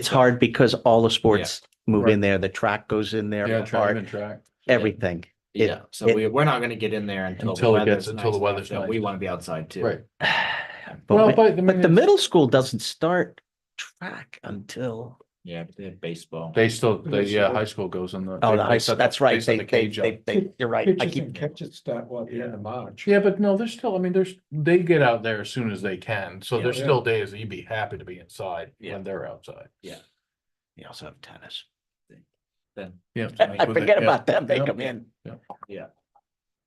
hard because all the sports move Right. in there, the track goes in there, Yeah, the track park, and track. everything. Yeah, so we're not gonna get in there until Until the it gets- weather's until the nice weather's enough, so nice. we wanna be outside too. Right. But Well, ma- but I mean, but the it's- middle school doesn't start track until, Yeah, but they have baseball. They still, high school goes in the. oh, they- the they high, set that's the- right, set the cage up. you're right. I Pitches keep, and catches start, what, the end of March? Yeah, but no, there's still, I mean, they get out there as soon as they can, so there's Yeah. still days that you'd be happy to be inside Yeah. when they're outside. you also have tennis. Then, Yeah. I forget about them, they Yeah. come in. yeah.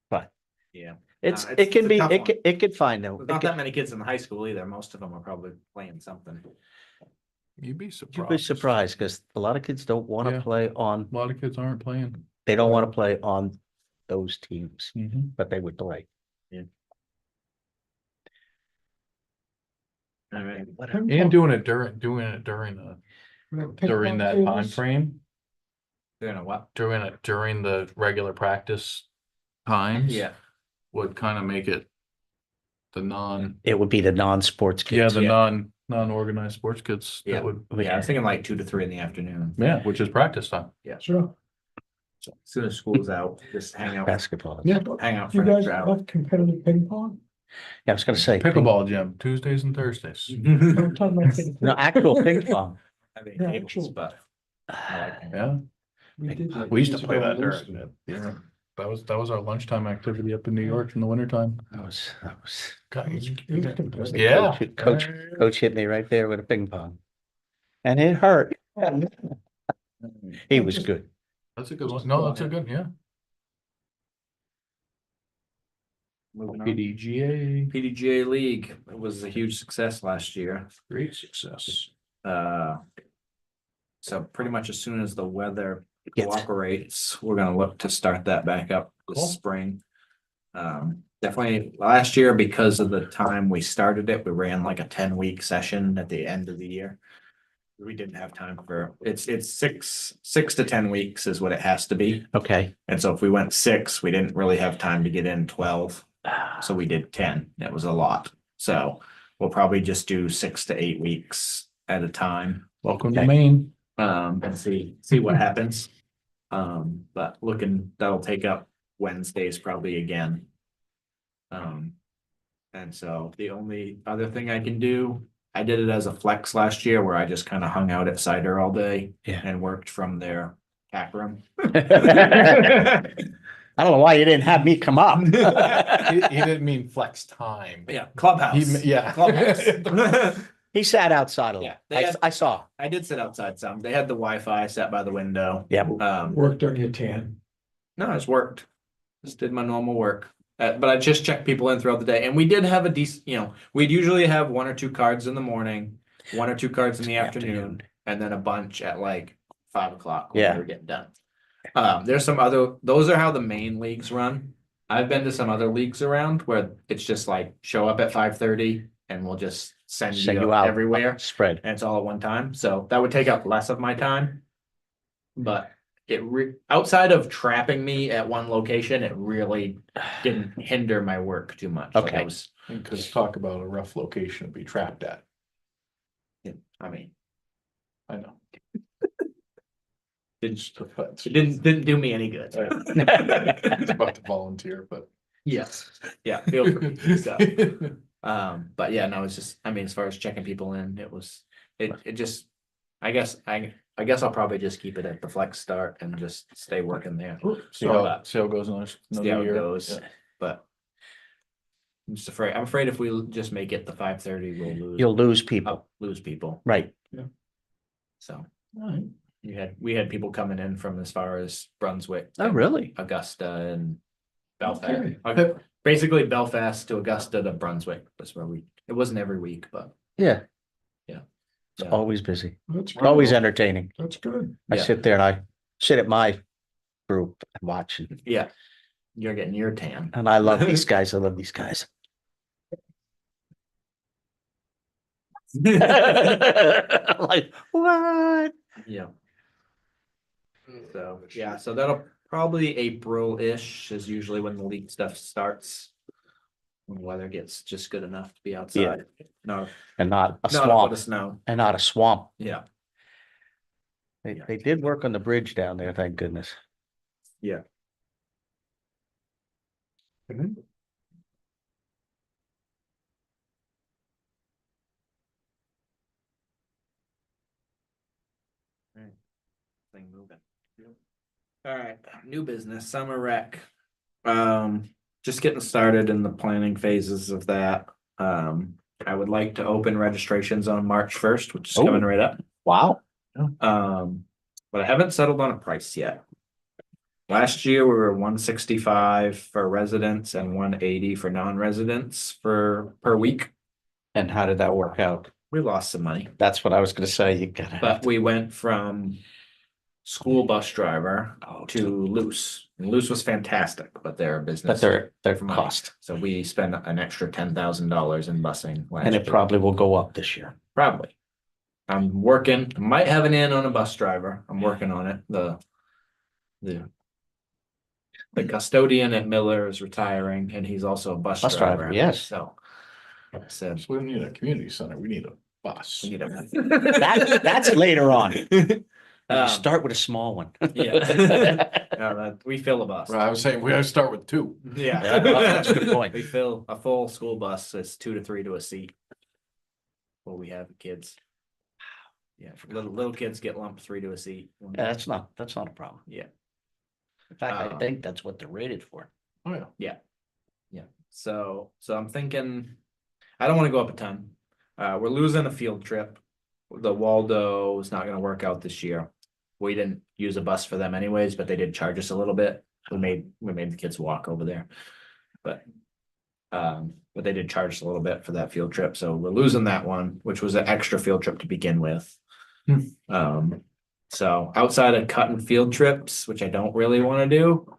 But Yeah, it's, it's- it can it's a be, tough one. it could find though. There's not that many kids in the high school either. Most of them are probably playing something. You'd be surprised. You'd be surprised, because a lot of kids don't want to Yeah. play on, A lot of kids aren't playing. they don't want to play on those teams, Mhm. but they would play. all right. Whatever. And doing it during that time Tables. frame, They're gonna what? doing it during the regular practice times. Yeah, Would kind of make it the It would be the non-sports kids. non-organized sports kids Yeah. that would, yeah, I was thinking like 2 to 3 in the afternoon. yeah, which is practice time. Sure. As soon as school's out, just hang out, Basketball. Yeah. hang out You for an guys extra hour. have competitive ping pong? Yeah, I was gonna say. Pickleball gym, Tuesdays and Thursdays. I'm talking about ping No, pong. actual ping pong. I think Yeah, tables, actual- but I like it. Yeah, We did that we used to years play ago that in during, Lewiston. yeah, that was our lunchtime activity up in New York in the wintertime. That was. God, It was competitive. Yeah. Coach hit me right there with a ping pong. And it hurt. He was good. That's a good one. No, that's a good, yeah. Moving on. PDGA, PDGA League, it was a huge success last year. great success. So pretty much as soon as the weather Gets- cooperates, we're gonna look to start that back up this Cool. spring. Definitely last year, because of the time we started it, we ran like a 10-week session at the end of the year. We didn't have time for, it's 6 to 10 weeks is what it has to be. Okay. And so if we went 6, we didn't really have time to get in 12. So we did 10. That was a lot. So we'll probably just do 6 to 8 weeks at a time. Welcome to Okay. Maine. And see what happens. But that'll take up Wednesdays probably again. And so the only other thing I can do, I did it as a flex last year where I just kind of hung out at Cider all day. Yeah. And worked from their tack room. I don't know why you didn't have me come up. He didn't mean flex time. Yeah, clubhouse. Yeah. Clubhouse. He sat outside a Yeah, lot. they had- I saw. I did sit outside some. They had the Wi-Fi set by the window. Yep. Worked on your tan. No, it's worked. Just did my normal work. But I just checked people in throughout the day, and we did have a decent, we'd usually have 1 or 2 cards in the morning, 1 or 2 cards in the afternoon, and then a bunch at like 5 o'clock when Yeah. we were getting done. There's some those are how the main leagues run. I've been to some other leagues around where it's just like show up at 5:30 and we'll just send you out everywhere. Spread. And it's all at one time, so that would take up less of my time. But outside of trapping me at one location, it really didn't hinder my work too much. Like, Okay. Because talk about a rough location to be trapped at. I mean, I know. it didn't do me any good. It's about to volunteer, but. Yes, yeah, feel free. So, but yeah, no, it's just, I mean, as far as checking people in, it just, I guess I'll probably just keep it at the flex start and just stay working there. See how it goes another See how it year. goes, Yeah. but. I'm afraid if we just make it the 5:30, we'll lose. You'll lose people. I'll lose people, Right. so Alright. we had people coming in from as far as Brunswick. Oh, and really? Augusta and Belfast. Okay. Basically Belfast to Augusta to Brunswick was where it wasn't every week, but Yeah. Yeah. It's Yeah. always busy. That's It's always good. entertaining. That's good. I Yeah. sit there and I sit at my group and watch and yeah, you're getting your tan. I love these guys. I love these guys. Like, what? Yeah. So, yeah, so that'll probably April-ish is usually when the league stuff starts. When the weather gets just good enough to be outside. No, And not a not a foot swamp of snow. and not a swamp. Yeah, They did work on the bridge down there, thank goodness. yeah. Thing moving. All right, new business, summer rec. Just getting started in the planning phases of that. I would like to open registrations on March 1st, which is coming right up. Wow. But I haven't settled on a price yet. Last year, we were 165 for residents and 180 for non-residents per week. And how did that work out? We lost some money, That's what I was gonna say. You gotta. but we went from school bus driver Oh, to Loose. And Loose was fantastic, but they're a business. But their for money. cost, So we spent an extra $10,000 in busing. last and it year. probably will go up this year. Probably. I'm working, might have an in on a bus driver. I'm working on it. The the custodian at Miller is retiring and he's also a bus Bus driver. driver, yes. So. I said. So we don't need a community center, we need a bus. you know. That's later on. You Um, start with a small one. Yeah. We fill a bus. Right, I was saying, we gotta start with two. Yeah. Yeah, that's a good point. We fill a full school bus, it's 2 to 3 to a seat. Well, we have kids. Yeah, little kids get lumped 3 to a seat. Yeah, that's not a problem. Yeah. In fact, I Um, think that's what they're rated for. Oh, yeah. So I'm thinking, I don't wanna go up a ton. We're losing a field trip. The Waldo is not gonna work out this year. We didn't use a bus for them anyways, but they did charge us a little bit. We made the kids walk over there. But they did charge us a little bit for that field trip, so we're losing that one, which was an extra field trip to begin with. So outside of cutting field trips, which I don't really wanna do.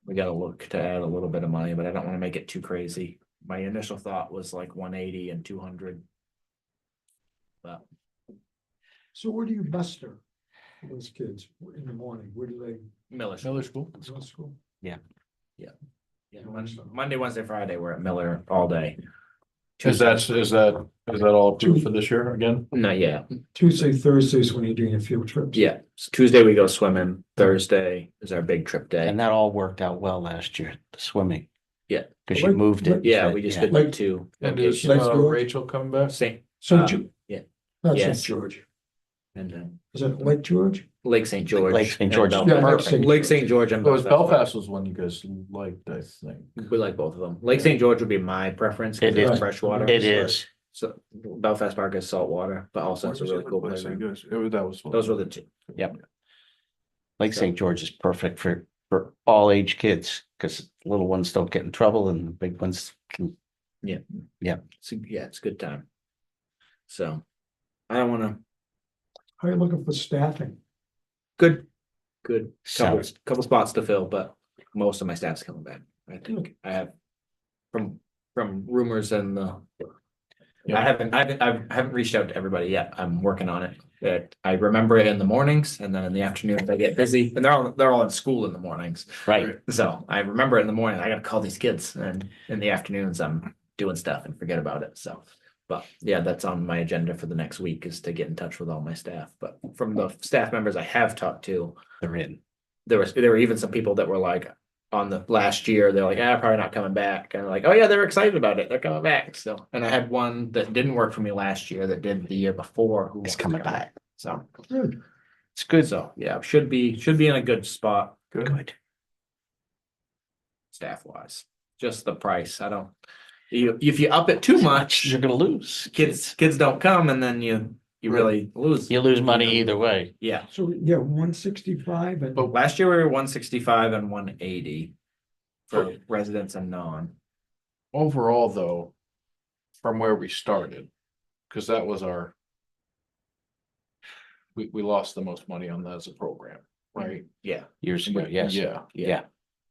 We gotta look to add a little bit of money, but I don't wanna make it too crazy. My initial thought was like 180 and 200. But So where do you muster those kids in the morning? Where do they Miller. Miller School? go to school? Yeah, Monday, Wednesday, Friday, we're at Miller all day. Is that all approved for this year again? Not yet. Tuesday, Thursdays when you're doing your field trips? Yeah, so Tuesday we go swimming, Thursday is our big trip day. And that all worked out well last year, the swimming. Yeah. Cause you moved it. Yeah, we just did Like- like 2. And is Let's go. Rachel coming back? St. St. George? yeah. Not St. Yes. George. and Is it Lake George? Lake St. George. Lake St. and George is Belfast. perfect. Lake St. George and It was Belfast was one you guys liked, I think. We like both of them. Lake St. George would be my preference. 'cause It it's is. freshwater. It is. So Belfast Park is saltwater, but also it's a really cool playground. Those were the two. Lake St. George is perfect for all age kids, because little ones don't get in trouble and the big ones can. So, yeah, it's a good time. So I don't wanna, How are you looking for staffing? good, couple, Sounds- couple spots to fill, but most of my staff's coming back. I think I have from rumors and I haven't reached out to everybody yet. I'm working on it. I remember it in the mornings and then in the afternoons I get busy and they're all in school in the mornings. Right, So I remember it in the morning, I gotta call these kids and in the afternoons I'm doing stuff and forget about it, so. But yeah, that's on my agenda for the next week is to get in touch with all my staff, but from the staff members I have talked to. they're in. There were even some people that were like on the last year, they're like, probably not coming back. And like, oh yeah, they're excited about it. They're coming back. So, and I had one that didn't work for me last year that did the year before. Who It's wants to coming come back. So, Good. It's good. so yeah, should be in a good spot Good. staff wise. Just the price. I don't, if you up it too much, You're gonna lose. kids don't come and then you really lose. You lose money either way. Yeah. So, yeah, 165 and. But last year we were 165 and 180 for residents and non. Overall, though, from where we started, because that was our. We lost the most money on that as a program, right? Yeah. Years ago, yes. Yeah, Yeah.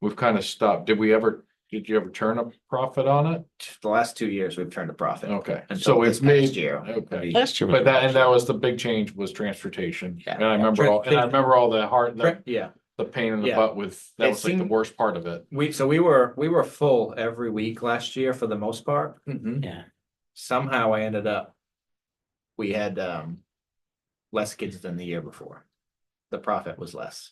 we've kind of stopped. Did you ever turn a profit on it? The last 2 years, we've turned a profit. Okay, Until so this it's made, past year. okay. Last year. was But that was the big change was transportation. Yeah. And I remember all the Yeah, the pain in the Yeah. butt with, that It was like the seemed- worst part of it. we were full every week last year for the most part. Yeah, Somehow I ended up. We had less kids than the year before. The profit was less.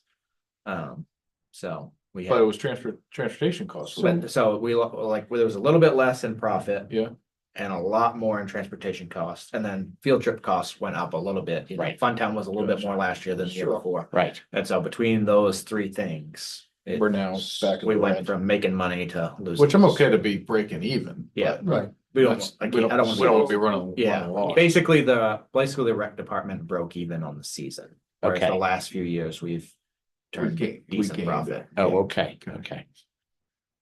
So we But it had, was transportation costs. so we there was a little bit less in profit. Yeah. And a lot more in transportation costs, and then field trip costs went up a little bit. Right. Funtown was a little bit more last year than the year Sure. before. right. And so between those three things. We're now back. in We the went red, from making money to losing. which I'm okay to be breaking even. Yeah. but Right. We don't, that's- I We don't don't wanna be running. Yeah, running loss. basically the rec department broke even on the season. Whereas Okay. the last few years, we've turned We decent gained profit. it. Oh, okay, okay.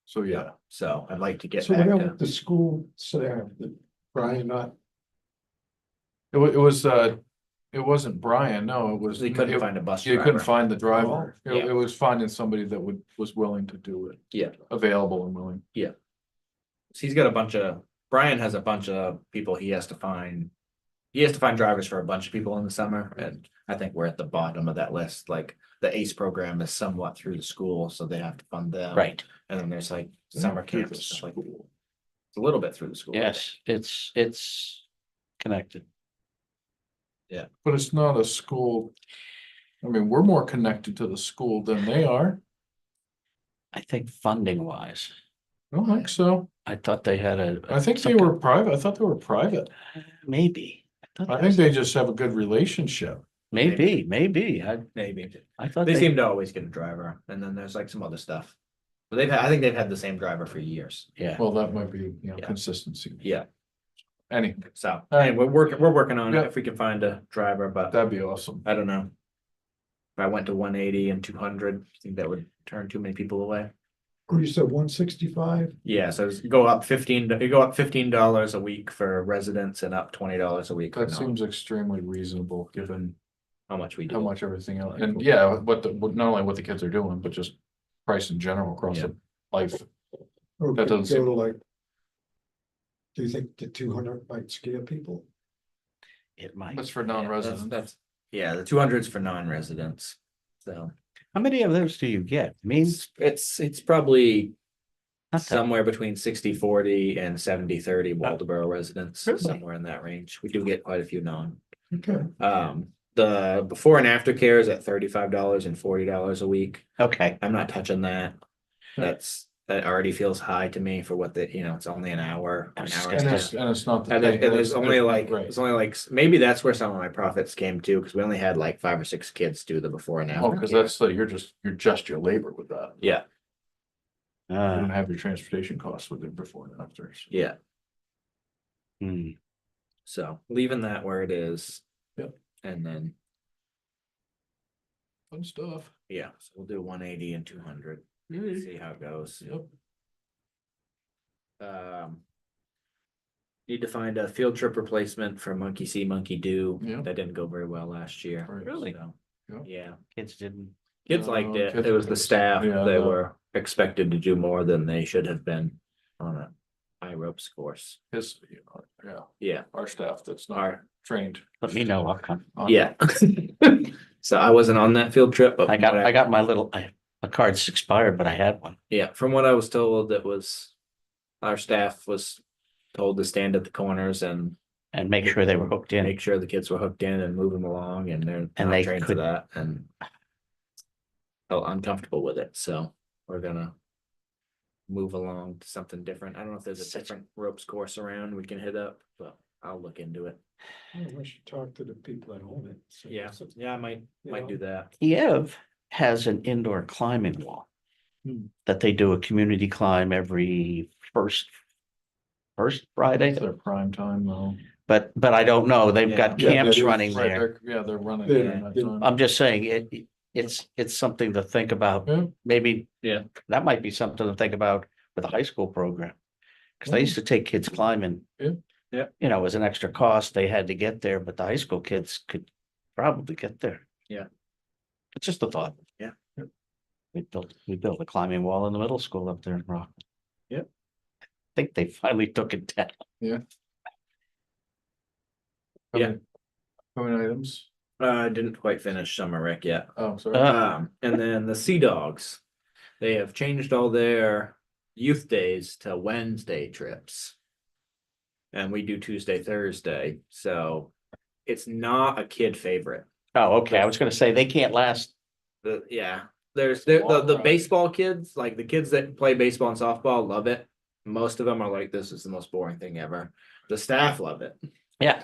So, yeah, So I'd like to get So back what to, about the school staff, Brian, not, it wasn't Brian, no, it was. they couldn't it- find a bus You couldn't driver. find the driver. Oh, yeah. It was finding somebody that was willing to do it. Yeah. Available and willing. He's got a bunch of, Brian has a bunch of people he has to find. He has to find drivers for a bunch of people in the summer, and I think we're at the bottom of that list, like the ACE program is somewhat through the school, so they have to fund them. Right, And then there's like Yeah, summer through camps, the stuff like. It's a little bit through the school. yes, it's connected. But it's not a school. I mean, we're more connected to the school than they are. I think funding wise, I don't think so. I thought they had a. I think they some were private. I thought they were private. Maybe. thought I that think was- they just have a good relationship. Maybe, Maybe. I thought They they, seem to always get a driver, and then there's like some other stuff. But I think they've had the same driver for years. yeah, Well, that might be, you know, Yeah. consistency. Yeah. Any, So, right. and we're working on it Yeah. if we can find a driver, but that'd be awesome. I don't know. If I went to 180 and 200, I think that would turn too many people away. Oh, you said 165? Yeah, so you go up $15 a week for residents and up $20 a week. for That non- seems extremely reasonable, given How much we do. how much everything else, and yeah, not only what the kids are doing, but just price in general across Yeah. the life. Or That could doesn't go seem- to like. Do you think the 200 might scare people? it might. That's for Yeah, that's- non-residents. That's, yeah, the 200's for non-residents. So How many of those do you get? I mean, it's probably not that- somewhere between 60-40 and 70-30 Waldeboro residents, Really? somewhere in that range. We do get quite a few non. Okay, The before and after care is at $35 and $40 a week. okay, I'm not touching that. That already feels high to me for what it's only an hour, an hour and And a it's, half. and it's not. the And thing, there's only like, Right. it's only like, maybe that's where some of my profits came too, because we only had like 5 or 6 kids do the before and Oh, after. because care. that's, you're just your labor with that. Yeah, You don't uh, have your transportation costs with it before and after. so. yeah. hmm, So leaving that where it is. Yep. And then, Fun stuff. yeah, so we'll do 180 and 200, see how it goes. Yep. Need to find a field trip replacement for Monkey See, Monkey Do. Yeah. That didn't go very well last year. Right. Really? So, Yeah. yeah, kids didn't, kids liked it. kids It was the liked it. staff. Yeah, They no. were expected to do more than they should have been on a high ropes course. His, yeah, Yeah, our staff that's not Our- trained. let me know, I'll come. on yeah. So I wasn't on that field trip, but I from got, what I got my little, my card's expired, but I had one. Yeah, from what I was told, it was our staff was told to stand at the corners and And make sure they were hooked in. make sure the kids were hooked in and move them along, and they're And not they trained for could- that, and felt uncomfortable with it, so we're gonna move along to something different. I don't know if there's a Such- different ropes course around we can hit up, but I'll look into it. I should talk to the people that own it. see Yeah, what's- yeah, I might know. do that. Kiev has an indoor climbing wall. That they do a community climb every first Friday, It's their prime time though. but I don't know. They've got Yeah, camps that is running Right, there. Yeah, they're running. They're- during that they're- time. I'm just saying it's something to think about. Yeah. Maybe. Yeah. That might be something to think about with a high school program. Cause they used to take kids climbing. Yeah. Yeah. You know, it was an extra cost. They had to get there, but the high school kids could probably get there. Yeah. It's just a thought. Yeah. We built a climbing wall in the middle school up there in Rock. Yep. I think they finally took it down. How Yeah. many- How many items? I didn't quite finish summer rec yet. Oh, sorry. And then the Sea Dogs, they have changed all their youth days to Wednesday trips. And we do Tuesday, Thursday, so it's not a kid favorite. Oh, okay. I was gonna say they can't last. The baseball kids, like the kids that play baseball and softball, love it. Most of them are like, this is the most boring thing ever. The staff love it. Yeah.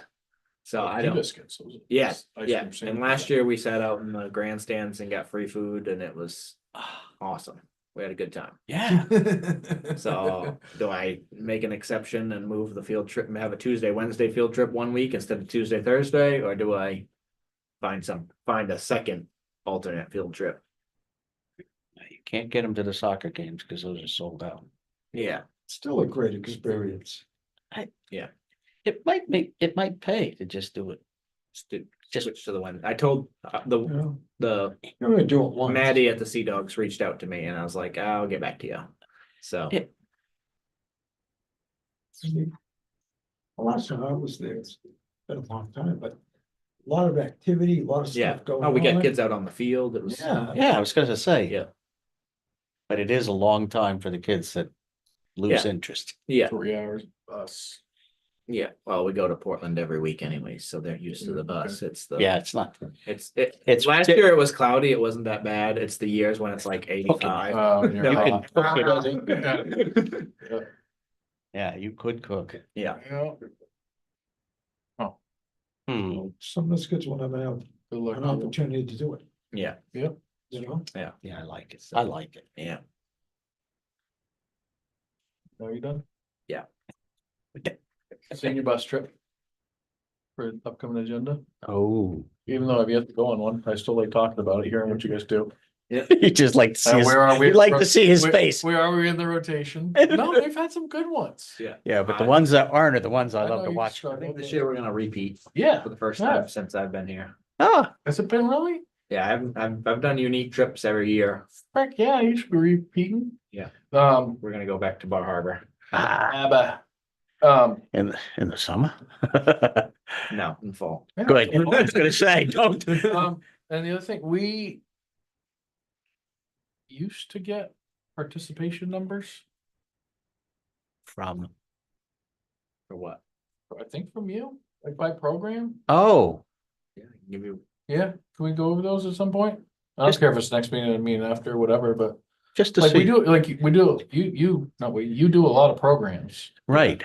So I Tea don't, biscuits, those are- yeah, ice yeah. cream And sandwiches. last year we sat out in the grandstands and got free food and it was awesome. We had a good time. Yeah. So do I make an exception and move the field trip and have a Tuesday, Wednesday field trip one week instead of Tuesday, Thursday, or do I find a second alternate field trip? You can't get them to the soccer games because those are sold out. Yeah, Still a great experience. It might pay to just do it. just switch to the one. I told the You the You're gonna do it once. Maddie at the Sea Dogs reached out to me and I was like, I'll get back to you. So Yeah. The last time I was there, it's been a long time, but lot of activity, a lot of Yeah, stuff going oh, on. we got kids out on the field, it was. Yeah, I was gonna say. Yeah. But it is a long time for the kids that lose Yeah. interest. Yeah, 3 hours bus. yeah, well, we go to Portland every week anyway, so they're used to the bus, it's the. Yeah, it's not. It's last year it was cloudy, it wasn't that bad, it's the years when it's like 85. Um, You can cook it. Yeah, you could cook. Yeah, Hmm, Some of the kids will never have Good luck. an opportunity to do it, yeah, you know? yeah, I like it. I like it. yeah. Are you done? Yeah. Senior bus trip. For upcoming agenda, Oh, even though I've yet to go on one, I still like talking about it, hearing what you guys do. you just like to see his, Where are we? you'd like to see his Where- face. Where are we in the rotation? No, we've had some good ones. Yeah. Yeah, but the ones that aren't are the ones I I love know to you watch. struggle. I think this year we're gonna repeat Yeah, for the first Yeah. time since I've been here. Ah, has it been really? Yeah, I've done unique trips every year. Heck, yeah, you should be repeating. Yeah. We're We're gonna go back to Bar Harbor. ABBA. in the summer. No, in fall. Good. I was gonna say, don't. And the other thing, we used to get participation numbers, From, For what? I think from you, like by program. oh, Yeah, give you. Yeah, can we go over those at some point? I don't care if it's next meeting, I mean after, whatever, but just to like we see, do, like we do, you do a lot of programs. right.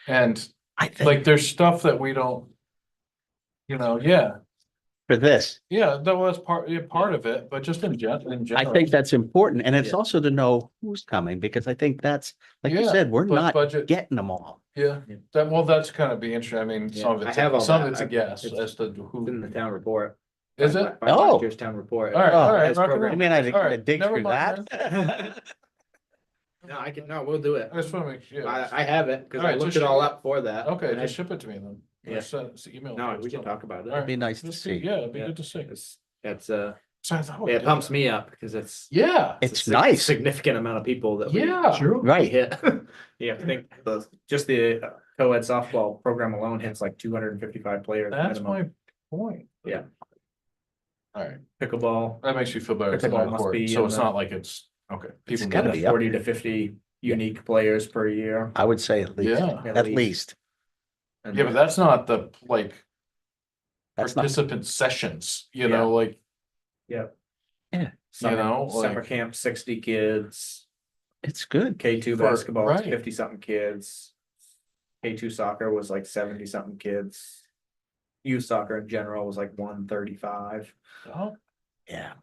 And I think like there's stuff that we don't. Yeah, for this, that was part of it, but just in I general. think that's important. And it's Yeah. also to know who's coming, because I think that's, like you Yeah, said, we're but not budget, getting them all. yeah, Yeah. that's kind of be interesting, I mean, Yeah, some of I it's, have all some of that. it's a guess It's- as to It's in who. the town report. Is it? By Oh. last year's town report. All right, all right. As rock and program. I roll. mean, I All right, didn't dig never through mind, that. No, I can, no, we'll do it. I just wanna make, yeah. I have it, cause I Alright, looked just it all ship- up for that. Okay, and I- just ship it to me then. Yeah. Email. No, it we can to talk about it. All right. Be nice to Just see. Yeah, it'd be Yeah. good to see. It's So I thought we it did pumps that. me up because it's. Yeah, It's a nice, Significant amount of people that we. yeah. Sure. we right? hit. Yeah, I think just the co-ed softball program alone hits like 255 players. That's minimum. my point. Yeah. All right, Pickleball, that makes you feel better. It's Pickleball not must court, be so in it's the- not like it's, okay. It's people gotta know. be up 40 to 50 unique players per year. I would say at least, Yeah, at least. And yeah, but that's not the, like, That's not, participant sessions, like, summer, know, summer like- camp, 60 kids. it's good. K2 For- basketball, right. 50 something kids. K2 soccer was like 70 something kids. Youth soccer in general was like 135. oh, Yeah.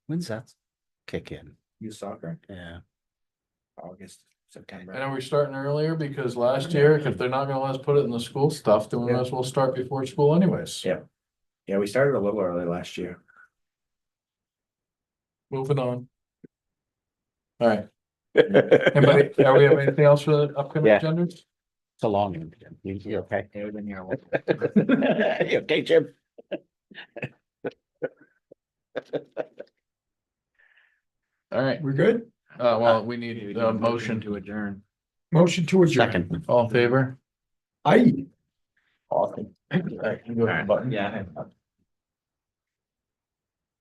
When's that kick in? youth soccer, Yeah. August, September. and are we starting earlier? Because last year, if they're not gonna let us put it in the school stuff, then we Yeah. might as well start before school anyways. Yeah. Yeah, we started a little early last year. Moving on. All right, anybody, are we have anything else for the upcoming Yeah. agendas? It's a long one. You okay? Yeah, we've been here a while. You okay, Jim? All right, We're good? well, we need a motion to adjourn. Motion to adjourn. Second. all in favor? Aye. Awesome. All right, you go ahead, button. Yeah.